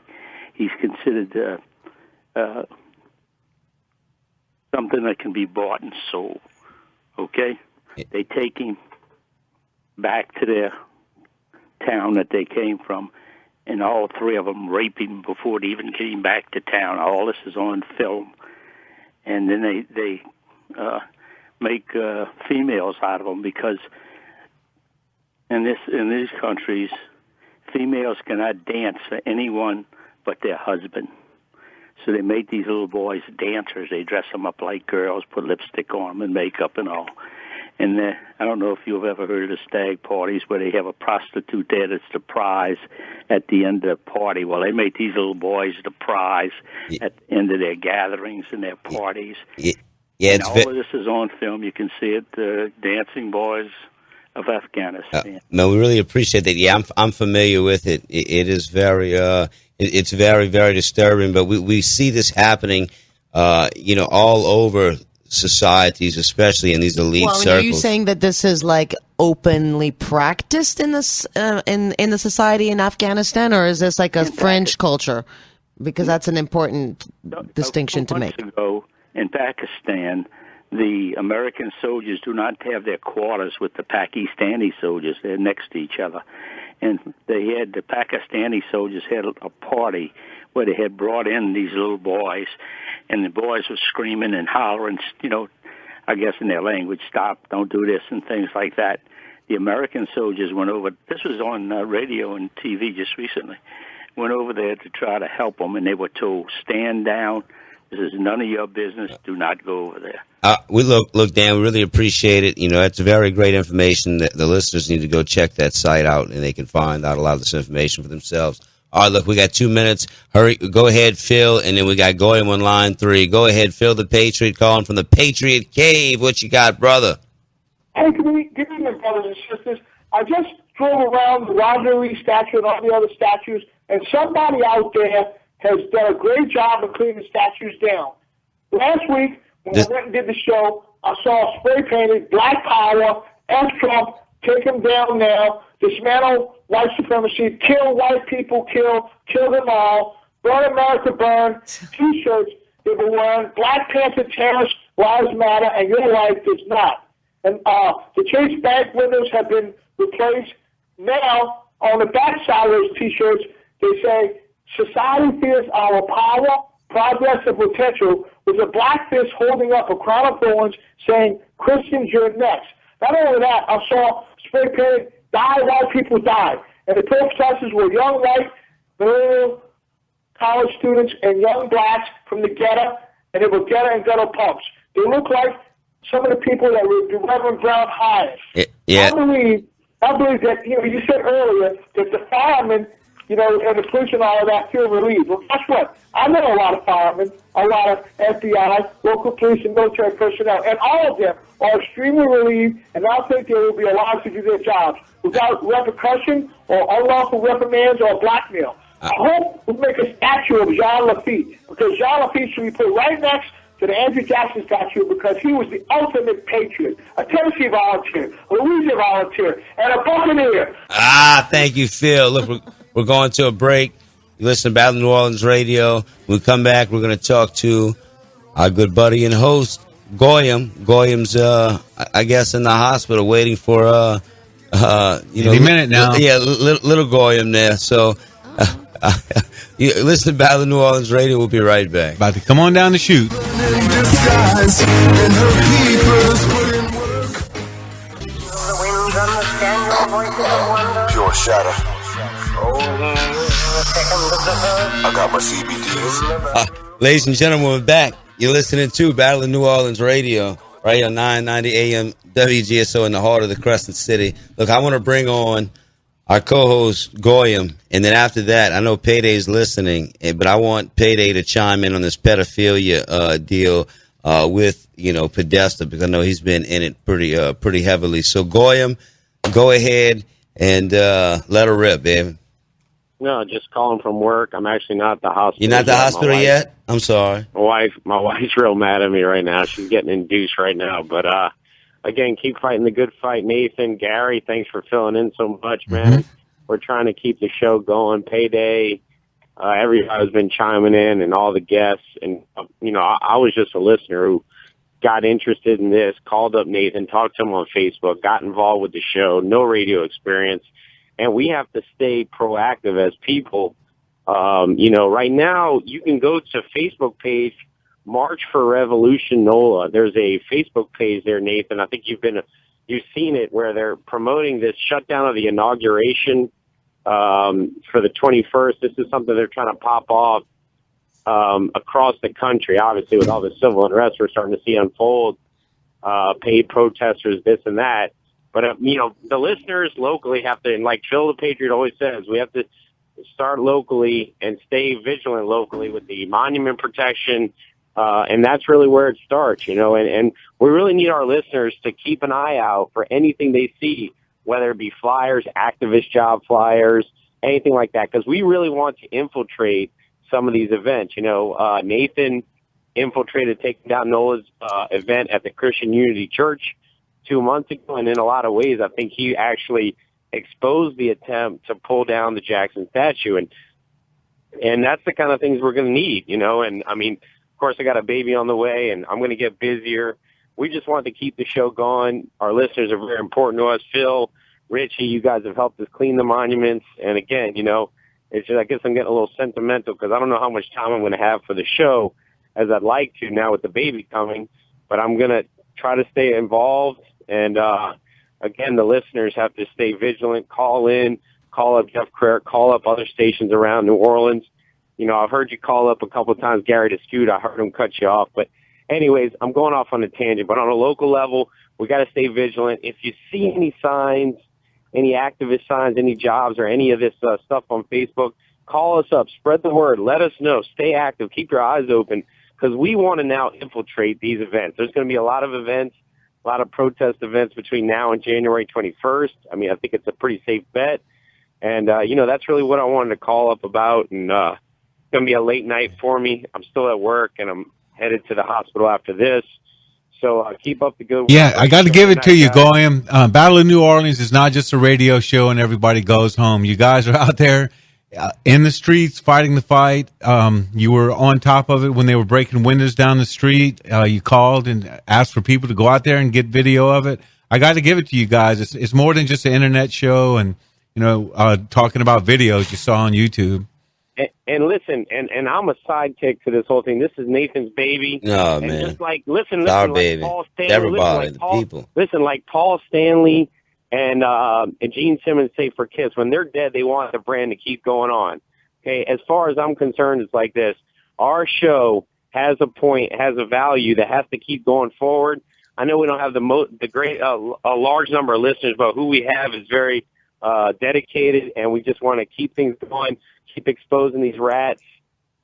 He's considered something that can be bought and sold. Okay? They take him back to their town that they came from, and all three of them rape him before they even came back to town. All this is on film. And then they make females out of them because in these countries, females cannot dance for anyone but their husband. So they make these little boys dancers. They dress them up like girls, put lipstick on them and makeup and all. And I don't know if you've ever heard of the stag parties where they have a prostitute there that's the prize at the end of the party. Well, they make these little boys the prize at the end of their gatherings and their parties. Yeah, and all of this is on film. You can see it, Dancing Boys of Afghanistan. No, we really appreciate that. Yeah, I'm familiar with it. It is very, it's very, very disturbing. But we see this happening, all over societies, especially in these elite circles. Are you saying that this is like openly practiced in this in the society in Afghanistan, or is this like a fringe culture? Because that's an important distinction to make. Ago, in Pakistan, the American soldiers do not have their quarters with the Pakistani soldiers. They're next to each other. And the Pakistani soldiers had a party where they had brought in these little boys, and the boys were screaming and hollering, I guess in their language, stop, don't do this, and things like that. The American soldiers went over, this was on radio and TV just recently, went over there to try to help them, and they were told, stand down, this is none of your business, do not go over there. Look, Dan, we really appreciate it. It's very great information. The listeners need to go check that site out, and they can find out a lot of this information for themselves. All right, look, we got 2 minutes. Hurry, go ahead, Phil, and then we got Goyim on line 3. Go ahead, Phil, the Patriot, calling from the Patriot Cave. What you got, brother? Hey, good evening, brothers and sisters. I just drove around the Roger Lee statue and all the other statues, and somebody out there has done a great job of cleaning the statues down. Last week, when I went and did the show, I saw spray painted Black Power, F Trump, take him down now, dismantle white supremacy, kill white people, kill them all, burn America burn, T-shirts they were wearing, Black Panther terrorists, lives matter, and your life does not. and the Chase Bank windows have been replaced. Now, on the back side of those T-shirts, they say, "Society fears our power, progress, and potential," with a black fist holding up a crown of thorns saying, "Christians, you're next." Not only that, I saw spray painted, "Die, white people die." And the protesters were young white, millennial college students, and young blacks from the ghetto, and they were ghetto and ghetto punks. They look like some of the people that were Reverend Brown hired. Yeah. I believe that, you said earlier that the firemen, and the police and all of that feel relieved. Well, guess what? I know a lot of firemen, a lot of FBI, local police, and military personnel, and all of them are extremely relieved, and I think they will be allowed to do their jobs without repercussion or unlawful reprimands or blackmail. I hope we make a statue of Jean Lafitte, because Jean Lafitte should be put right next to the Andrew Jackson statue, because he was the ultimate patriot, a Tennessee volunteer, a Louisiana volunteer, and a Buccaneer. Thank you, Phil. Look, we're going to a break. You listen to Battle New Orleans Radio. When we come back, we're going to talk to our good buddy and host, Goyim. Goyim's, I guess, in the hospital waiting for, any minute now. Yeah, little Goyim there. So, you listen to Battle New Orleans Radio. We'll be right back. About to come on down the chute. Pure shatter. I got my CBDs. Ladies and gentlemen, we're back. You're listening to Battle of New Orleans Radio, right here on 990 AM WGSO in the heart of the Crescent City. Look, I want to bring on our co-host, Goyim, and then after that, I know Payday's listening, but I want Payday to chime in on this pedophilia deal with, Podesta, because I know he's been in it pretty heavily. So, Goyim, go ahead and let her rip, baby. No, just calling from work. I'm actually not at the hospital. You're not at the hospital yet? I'm sorry. My wife's real mad at me right now. She's getting induced right now. But, again, keep fighting the good fight. Nathan, Gary, thanks for filling in so much, man. Mm-hmm. We're trying to keep the show going. Payday, everybody's been chiming in, and all the guests. And, I was just a listener who got interested in this, called up Nathan, talked to him on Facebook, got involved with the show, no radio experience. And we have to stay proactive as people. Right now you can go to Facebook page, March for Revolution NOLA. There's a Facebook page there, Nathan. I think you've seen it, where they're promoting this shutdown of the inauguration for the 21st. This is something they're trying to pop off across the country. Obviously, with all the civil unrest we're starting to see unfold, paid protesters, this and that. But, the listeners locally have to, and like Phil the Patriot always says, we have to start locally and stay vigilant locally with the monument protection. And that's really where it starts, and we really need our listeners to keep an eye out for anything they see, whether it be flyers, activist job flyers, anything like that, because we really want to infiltrate some of these events. Nathan infiltrated taking down Nola's event at the Christian Unity Church 2 months ago, and in a lot of ways, I think he actually exposed the attempt to pull down the Jackson statue, and that's the kind of things we're going to need, and I mean, of course, I got a baby on the way, and I'm going to get busier. We just want to keep the show going. Our listeners are very important to us. Phil, Richie, you guys have helped us clean the monuments, and again, it's just, I guess I'm getting a little sentimental because I don't know how much time I'm going to have for the show as I'd like to now with the baby coming, but I'm going to try to stay involved. And, again, the listeners have to stay vigilant, call up Jeff Crair, call up other stations around New Orleans. I've heard you call up a couple of times, Gary Dispute. I heard him cut you off. But anyways, I'm going off on a tangent. But on a local level, we got to stay vigilant. If you see any signs, any activist signs, any jobs, or any of this stuff on Facebook, call us up. Spread the word. Let us know. Stay active. Keep your eyes open, because we want to now infiltrate these events. There's going to be a lot of events, a lot of protest events between now and January 21st. I mean, I think it's a pretty safe bet. And, that's really what I wanted to call up about. And it's going to be a late night for me. I'm still at work, and I'm headed to the hospital after this. So keep up the good work. Yeah, I got to give it to you, Goyim. Battle of New Orleans is not just a radio show and everybody goes home. You guys are out there in the streets fighting the fight. You were on top of it when they were breaking windows down the street. You called and asked for people to go out there and get video of it. I got to give it to you guys. It's more than just an internet show and, talking about videos you saw on YouTube. And listen, and I'm a sidekick to this whole thing. This is Nathan's baby. No, and man. Just listen, Our like baby. Paul Stanley. Everybody, the people. Listen, like Paul Stanley and Gene Simmons say for Kiss, when they're dead, they want the brand to keep going on. Okay, as far as I'm concerned, it's like this. Our show has a point, has a value that has to keep going forward. I know we don't have a large number of listeners, but who we have is very dedicated, and we just want to keep things going, keep exposing these rats,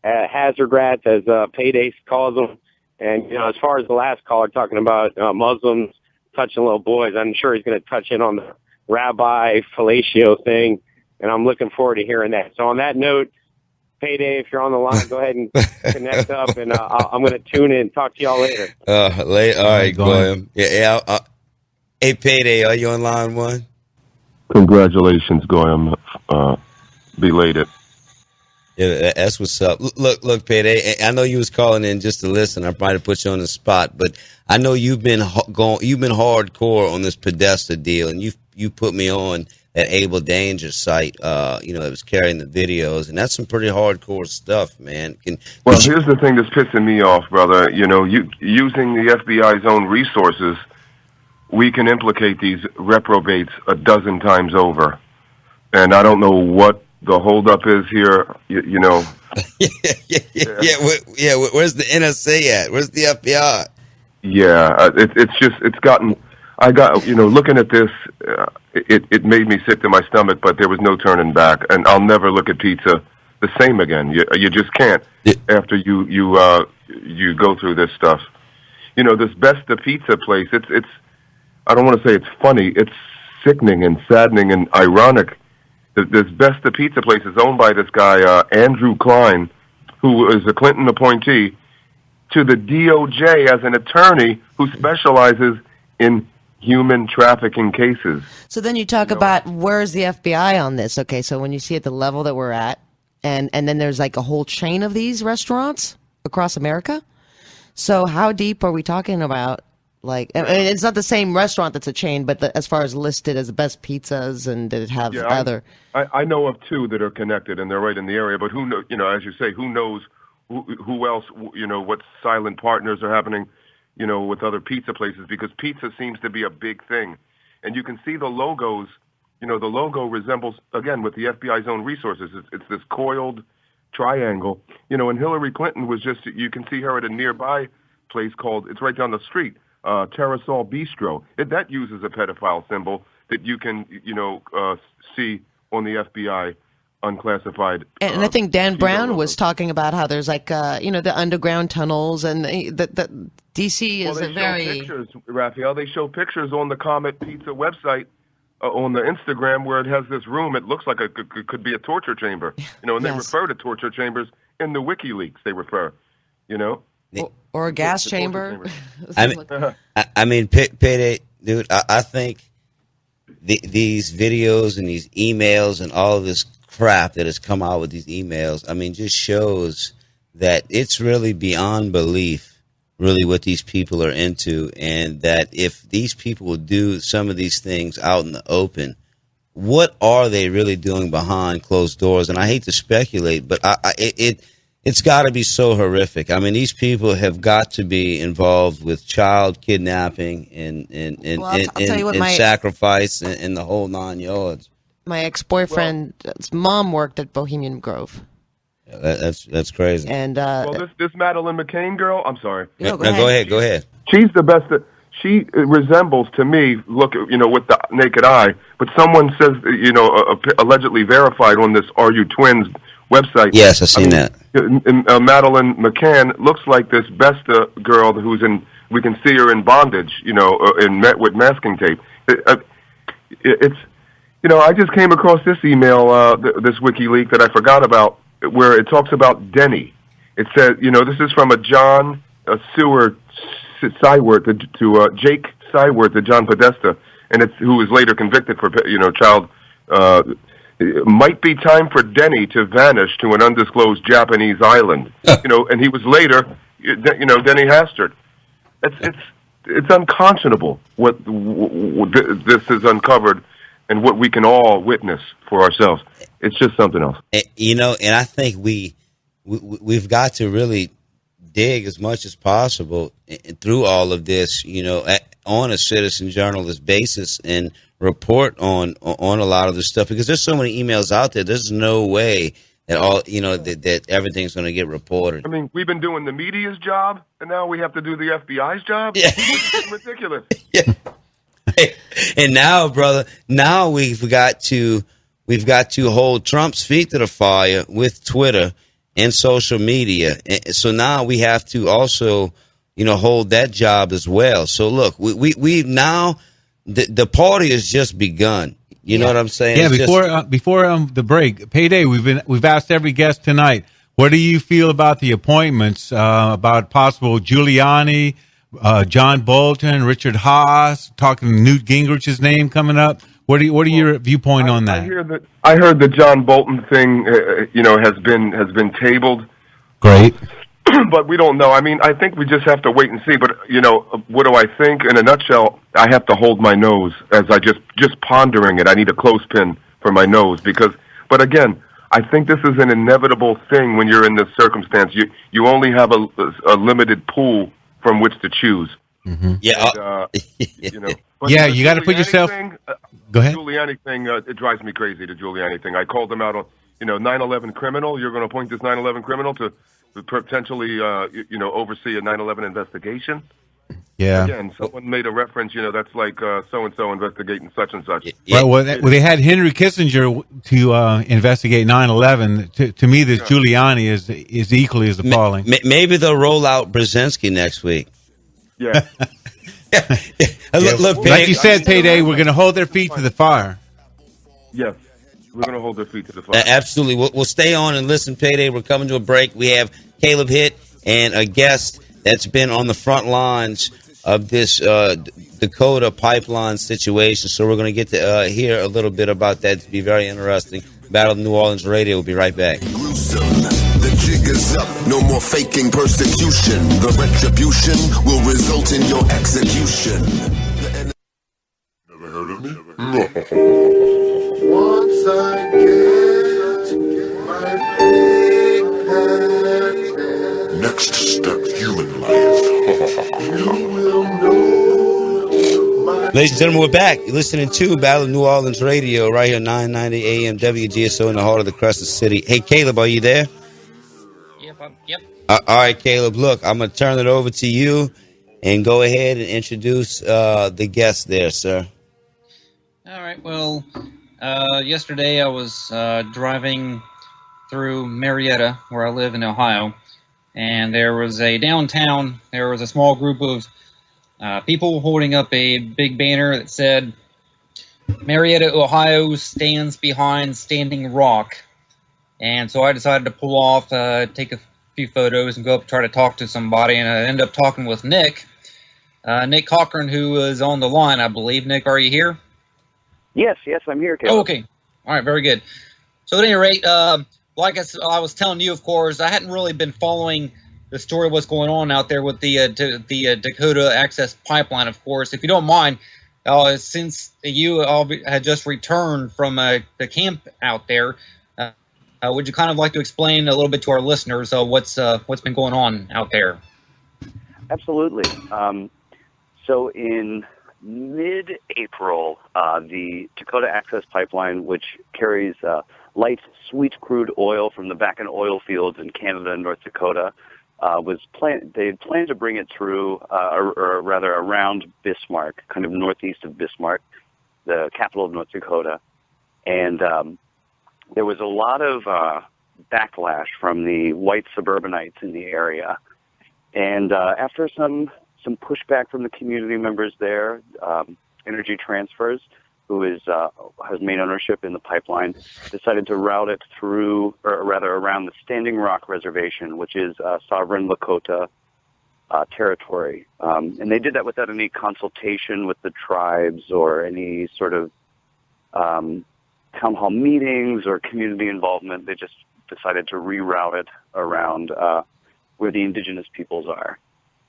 hazard rats, as Payday calls them. And, as far as the last caller talking about Muslims touching little boys, I'm sure he's going to touch in on the rabbi fellatio thing, and I'm looking forward to hearing that. So on that note, Payday, if you're on the line, go ahead and connect up, and I'm going to tune in and talk to y'all later. All right, Goyam. Yeah. Hey, Payday, are you on line one? Congratulations, Goyam. Belated. Yeah, that's what's up. Look, Payday. I know you was calling in just to listen. I probably put you on the spot, but I know you've been hardcore on this Podesta deal, and you put me on that Able Danger site. It was carrying the videos, and that's some pretty hardcore stuff, man. Here's the thing that's pissing me off, brother. Using the FBI's own resources, we can implicate these reprobates a dozen times over, and I don't know what the holdup is here. Yeah. Where's the NSA at? Where's the FBI? Yeah, it's gotten. I got looking at this, it made me sick to my stomach, but there was no turning back, and I'll never look at pizza the same again. You just can't after you go through this stuff. This Besta Pizza place. It's I don't want to say it's funny. It's sickening and saddening and ironic. This Besta Pizza place is owned by this guy, Andrew Klein, who is a Clinton appointee to the DOJ as an attorney who specializes in human trafficking cases. So then you talk about where's the FBI on this? Okay, so when you see at the level that we're at, and then there's like a whole chain of these restaurants across America. So how deep are we talking about? Like, I mean, it's not the same restaurant that's a chain, but as far as listed as the best pizzas, and did it have other? I know of two that are connected, and they're right in the area. But who knows? As you say, who knows who else? What silent partners are happening? With other pizza places, because pizza seems to be a big thing, and you can see the logos. The logo resembles, again, with the FBI's own resources. It's this coiled triangle. And Hillary Clinton was you can see her at a nearby place it's right down the street. Terrasol Bistro. That uses a pedophile symbol that you can, see on the FBI unclassified. And I think Dan Brown was talking about how there's like, the underground tunnels, and the DC is a very... Show pictures, Raphael. They show pictures on the Comet Pizza website, on the Instagram, where it has this room. It looks like it could be a torture chamber, and they refer to torture chambers in the WikiLeaks. They refer, Or a gas chamber. I mean, Payday, dude, I think these videos and these emails and all of this crap that has come out with these emails, I mean, just shows that it's really beyond belief, really, what these people are into, and that if these people will do some of these things out in the open, what are they really doing behind closed doors? And I hate to speculate, but it's got to be so horrific. I mean, these people have got to be involved with child kidnapping and sacrifice and the whole 9 yards. My ex-boyfriend's mom worked at Bohemian Grove. Yeah, that's crazy. And this Madeleine McCain girl, I'm sorry. No, go ahead. She's the best. She resembles to me, with the naked eye, but someone says, allegedly verified on this Are You Twins website. Yes, I've seen that. Madeleine McCann looks like this Besta girl we can see her in bondage, with masking tape. I just came across this email, this WikiLeaks that I forgot about, where it talks about Denny. It says, this is from a John Seward Sywert to Jake Sywert to John Podesta, and who was later convicted for, child It might be time for Denny to vanish to an undisclosed Japanese island. And he was later, Denny Hastert. It's unconscionable what this has uncovered and what we can all witness for ourselves. It's just something else. And I think we've got to really dig as much as possible through all of this, on a citizen journalist basis and report on a lot of this stuff, because there's so many emails out there. There's no way that that everything's going to get reported. I mean, we've been doing the media's job, and now we have to do the FBI's job. Yeah. It's ridiculous. Yeah. And now, brother, we've got to hold Trump's feet to the fire with Twitter and social media. And so now we have to also, hold that job as well. So look, we've now the party has just begun. You know what I'm saying? Yeah. Before the break, Payday, we've asked every guest tonight, what do you feel about the appointments about possible Giuliani, John Bolton, Richard Haas, talking Newt Gingrich's name coming up? What are your viewpoint on that? I heard the John Bolton thing, has been tabled. Great. But we don't know. I mean, I think we just have to wait and see. But, what do I think? In a nutshell, I have to hold my nose as I just pondering it. I need a clothespin for my nose but again, I think this is an inevitable thing when you're in this circumstance. You only have a limited pool from which to choose. Mm-hmm. Yeah. And, you got to put yourself. Go ahead. Giuliani thing, it drives me crazy, the Giuliani thing. I called him out on, 9/11 criminal. You're going to appoint this 9/11 criminal to potentially, oversee a 9/11 investigation. Yeah. Again, someone made a reference, that's like so-and-so investigating such and such. Well, they had Henry Kissinger to investigate 9/11. To me, this Giuliani is equally as appalling. Maybe they'll roll out Brzezinski next week. Yeah. Look, like you said, Payday, we're going to hold their feet to the fire. Yes. We're going to hold their feet to the fire. Absolutely. We'll stay on and listen, Payday. We're coming to a break. We have Caleb Hitt and a guest that's been on the front lines of this Dakota pipeline situation. So we're going to get to hear a little bit about that. It'll be very interesting. Battle of New Orleans Radio. We'll be right back. The jig is up. No more faking persecution. The retribution will result in your execution. Never heard of me? Once I get my big hand, next step, human life. you will know my... Ladies and gentlemen, we're back. You're listening to Battle of New Orleans Radio right here, 990 AM WGSO in the heart of the Crescent City. Hey, Caleb, are you there? Yep. All right, Caleb, look, I'm going to turn it over to you and go ahead and introduce the guest there, sir. All right. Well, yesterday I was driving through Marietta, where I live in Ohio, and there was a small group of people holding up a big banner that said, Marietta, Ohio stands behind Standing Rock. And so I decided to pull off, take a few photos, and go up and try to talk to somebody. And I ended up talking with Nick Cochran, who is on the line, I believe. Nick, are you here? Yes, I'm here, Caleb. Oh, okay. All right, very good. So at any rate, like I was telling you, of course, I hadn't really been following the story of what's going on out there with the Dakota Access Pipeline, of course. If you don't mind, since you had just returned from the camp out there, would you kind of like to explain a little bit to our listeners what's been going on out there? Absolutely. So in mid-April, the Dakota Access Pipeline, which carries light sweet crude oil from the Bakken oil fields in Canada and North Dakota, they had planned to bring it through, or rather around Bismarck, kind of northeast of Bismarck, the capital of North Dakota. And there was a lot of backlash from the white suburbanites in the area. And after some pushback from the community members there, Energy Transfers, who has main ownership in the pipeline, decided to route it through, or rather around the Standing Rock Reservation, which is sovereign Lakota territory. And they did that without any consultation with the tribes or any sort of town hall meetings or community involvement. They just decided to reroute it around where the indigenous peoples are.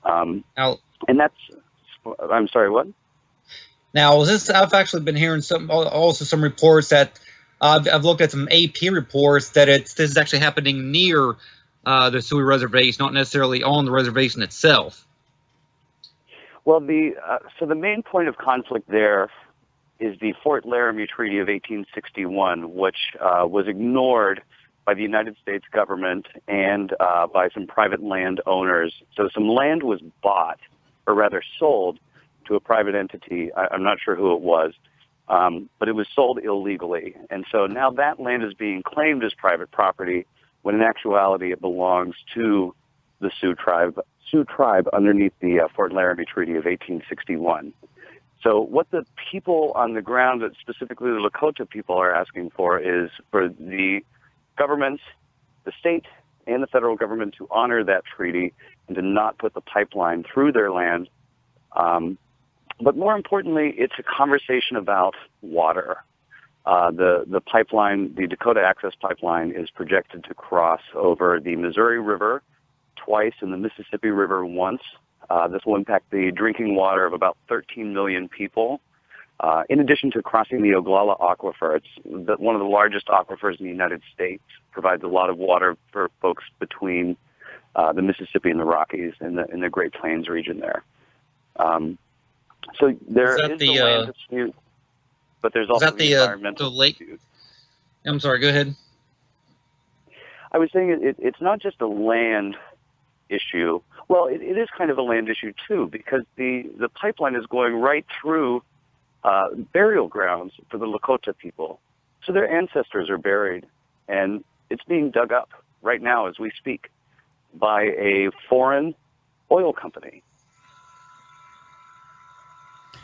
And that's, I'm sorry, what? Now, I've actually been hearing some reports that I've looked at some AP reports that this is actually happening near the Sioux Reservation, not necessarily on the reservation itself. Well, so the main point of conflict there is the Fort Laramie Treaty of 1861, which was ignored by the United States government and by some private landowners. So some land was bought, or rather sold, to a private entity. I'm not sure who it was, but it was sold illegally. And so now that land is being claimed as private property, when in actuality it belongs to the Sioux tribe underneath the Fort Laramie Treaty of 1861. So what the people on the ground, specifically the Lakota people, are asking for is for the governments, the state and the federal government, to honor that treaty and to not put the pipeline through their land. But more importantly, it's a conversation about water. The pipeline, the Dakota Access Pipeline, is projected to cross over the Missouri River twice and the Mississippi River once. This will impact the drinking water of about 13 million people. In addition to crossing the Oglala Aquifer, it's one of the largest aquifers in the United States, provides a lot of water for folks between the Mississippi and the Rockies in the Great Plains region there. So there is the land dispute, but there's also the environmental dispute. I'm sorry, go ahead. I was saying it's not just a land issue. Well, it is kind of a land issue too, because the pipeline is going right through burial grounds for the Lakota people. So their ancestors are buried, and it's being dug up right now as we speak by a foreign oil company.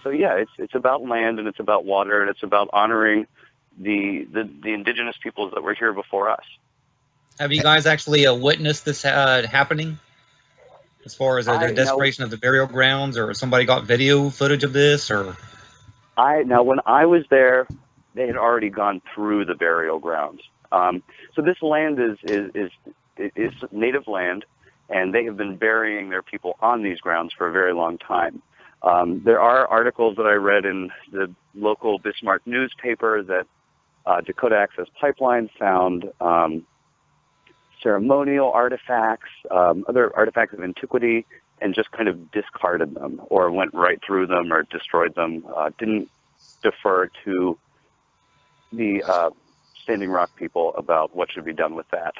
So yeah, it's about land, and it's about water, and it's about honoring the indigenous peoples that were here before us. Have you guys actually witnessed this happening? As far as the desecration of the burial grounds, or somebody got video footage of this, or? When I was there, they had already gone through the burial grounds. So this land is native land, and they have been burying their people on these grounds for a very long time. There are articles that I read in the local Bismarck newspaper that Dakota Access Pipeline found ceremonial artifacts, other artifacts of antiquity, and just kind of discarded them or went right through them or destroyed them, didn't defer to the Standing Rock people about what should be done with that.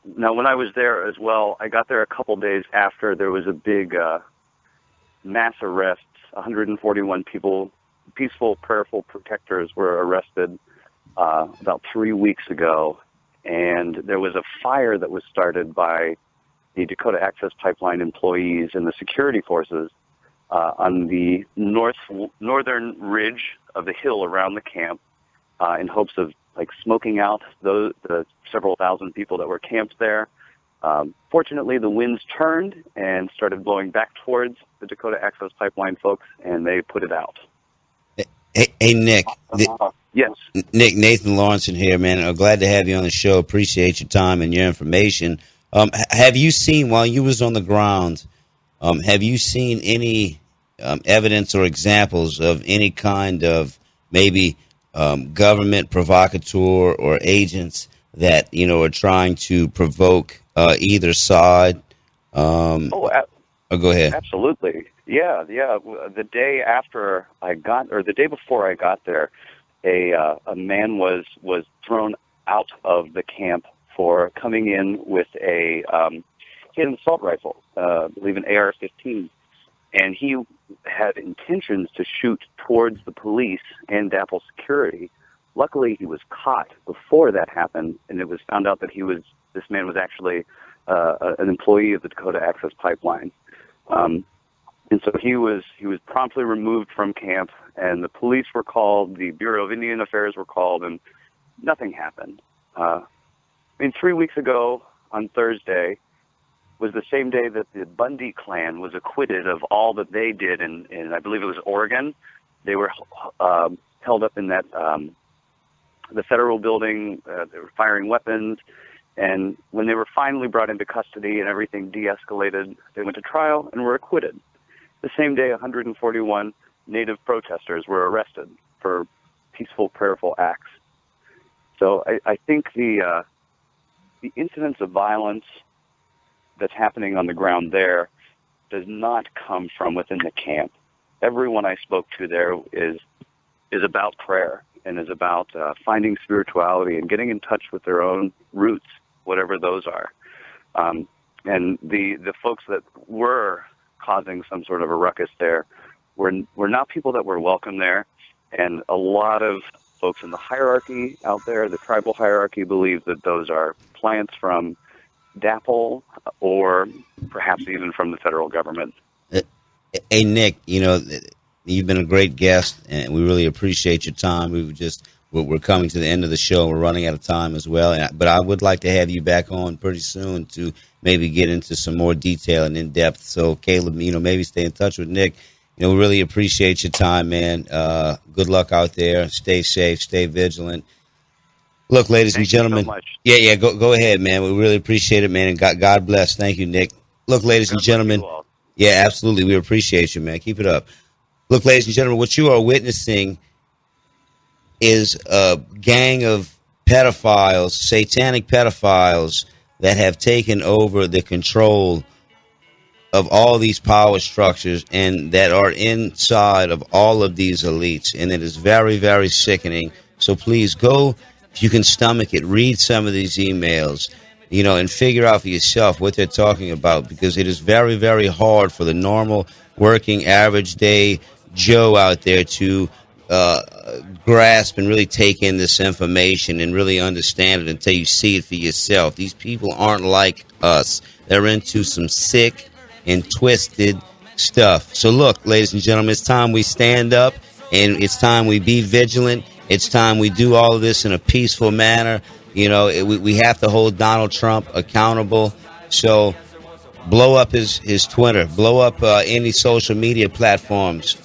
Now, when I was there as well, I got there a couple days after there was a big mass arrests. 141 people, peaceful, prayerful protectors, were arrested about 3 weeks ago, and there was a fire that was started by the Dakota Access Pipeline employees and the security forces on the northern ridge of the hill around the camp, in hopes of smoking out the several thousand people that were camped there. Fortunately, the winds turned and started blowing back towards the Dakota Access Pipeline folks, and they put it out. Hey Nick. Yes. Nick, Nathan Lawrence here, man. I'm glad to have you on the show. Appreciate your time and your information. Have you seen, while you was on the ground, have you seen any evidence or examples of any kind of maybe government provocateur or agents that are trying to provoke either side? Go ahead. Absolutely. Yeah. The day after the day before I got there, a man was thrown out of the camp for coming in with he had an assault rifle, I believe an AR-15, and he had intentions to shoot towards the police and DAPL security. Luckily, he was caught before that happened, and it was found out that this man was actually an employee of the Dakota Access Pipeline. And so he was promptly removed from camp, and the police were called, the Bureau of Indian Affairs were called, and nothing happened. 3 weeks ago on Thursday was the same day that the Bundy clan was acquitted of all that they did in I believe it was Oregon. They were held up in that the federal building. They were firing weapons, and when they were finally brought into custody and everything de-escalated, they went to trial and were acquitted. The same day, 141 Native protesters were arrested for peaceful, prayerful acts. So I think the incidence of violence that's happening on the ground there does not come from within the camp. Everyone I spoke to there is about prayer and is about finding spirituality and getting in touch with their own roots, whatever those are. And the folks that were causing some sort of a ruckus there were not people that were welcome there. And a lot of folks in the hierarchy out there, the tribal hierarchy, believe that those are plants from DAPL or perhaps even from the federal government. Hey, Nick, you've been a great guest, and we really appreciate your time. We're coming to the end of the show. We're running out of time as well. But I would like to have you back on pretty soon to maybe get into some more detail and in-depth. So, Caleb, maybe stay in touch with Nick. We really appreciate your time, man. Good luck out there. Stay safe. Stay vigilant. Look, ladies and gentlemen. Thank Yeah, you so much. go ahead, man. We really appreciate it, man. And God bless. Thank you, Nick. Look, ladies and gentlemen. Yeah, absolutely. We appreciate you, man. Keep it up. Look, ladies and gentlemen, what you are witnessing is a gang of pedophiles, satanic pedophiles, that have taken over the control of all these power structures and that are inside of all of these elites. And it is very, very sickening. So please go, if you can stomach it, read some of these emails, and figure out for yourself what they're talking about, because it is very, very hard for the normal working average day Joe out there to grasp and really take in this information and really understand it until you see it for yourself. These people aren't like us. They're into some sick and twisted stuff. So look, ladies and gentlemen, it's time we stand up, and it's time we be vigilant. It's time we do all of this in a peaceful manner. We have to hold Donald Trump accountable. So blow up his Twitter, blow up any social media platforms.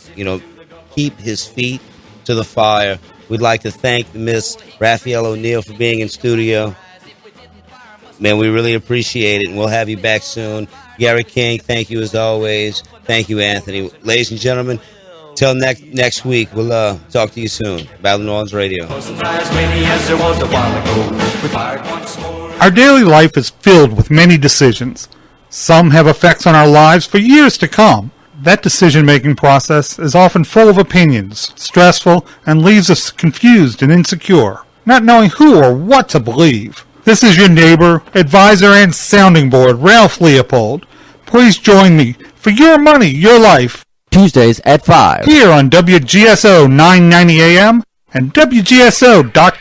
Keep his feet to the fire. We'd like to thank Miss Raphael O'Neal for being in studio. Man, we really appreciate it, and we'll have you back soon. Gary King, thank you as always. Thank you, Anthony. Ladies and gentlemen, till next week, we'll talk to you soon. Battle New Orleans Radio. Our daily life is filled with many decisions. Some have effects on our lives for years to come. That decision-making process is often full of opinions, stressful, and leaves us confused and insecure, not knowing who or what to believe. This is your neighbor, advisor, and sounding board, Ralph Leopold. Please join me for Your Money, Your Life. Tuesdays at 5. Here on WGSO 990 AM and WGSO.com.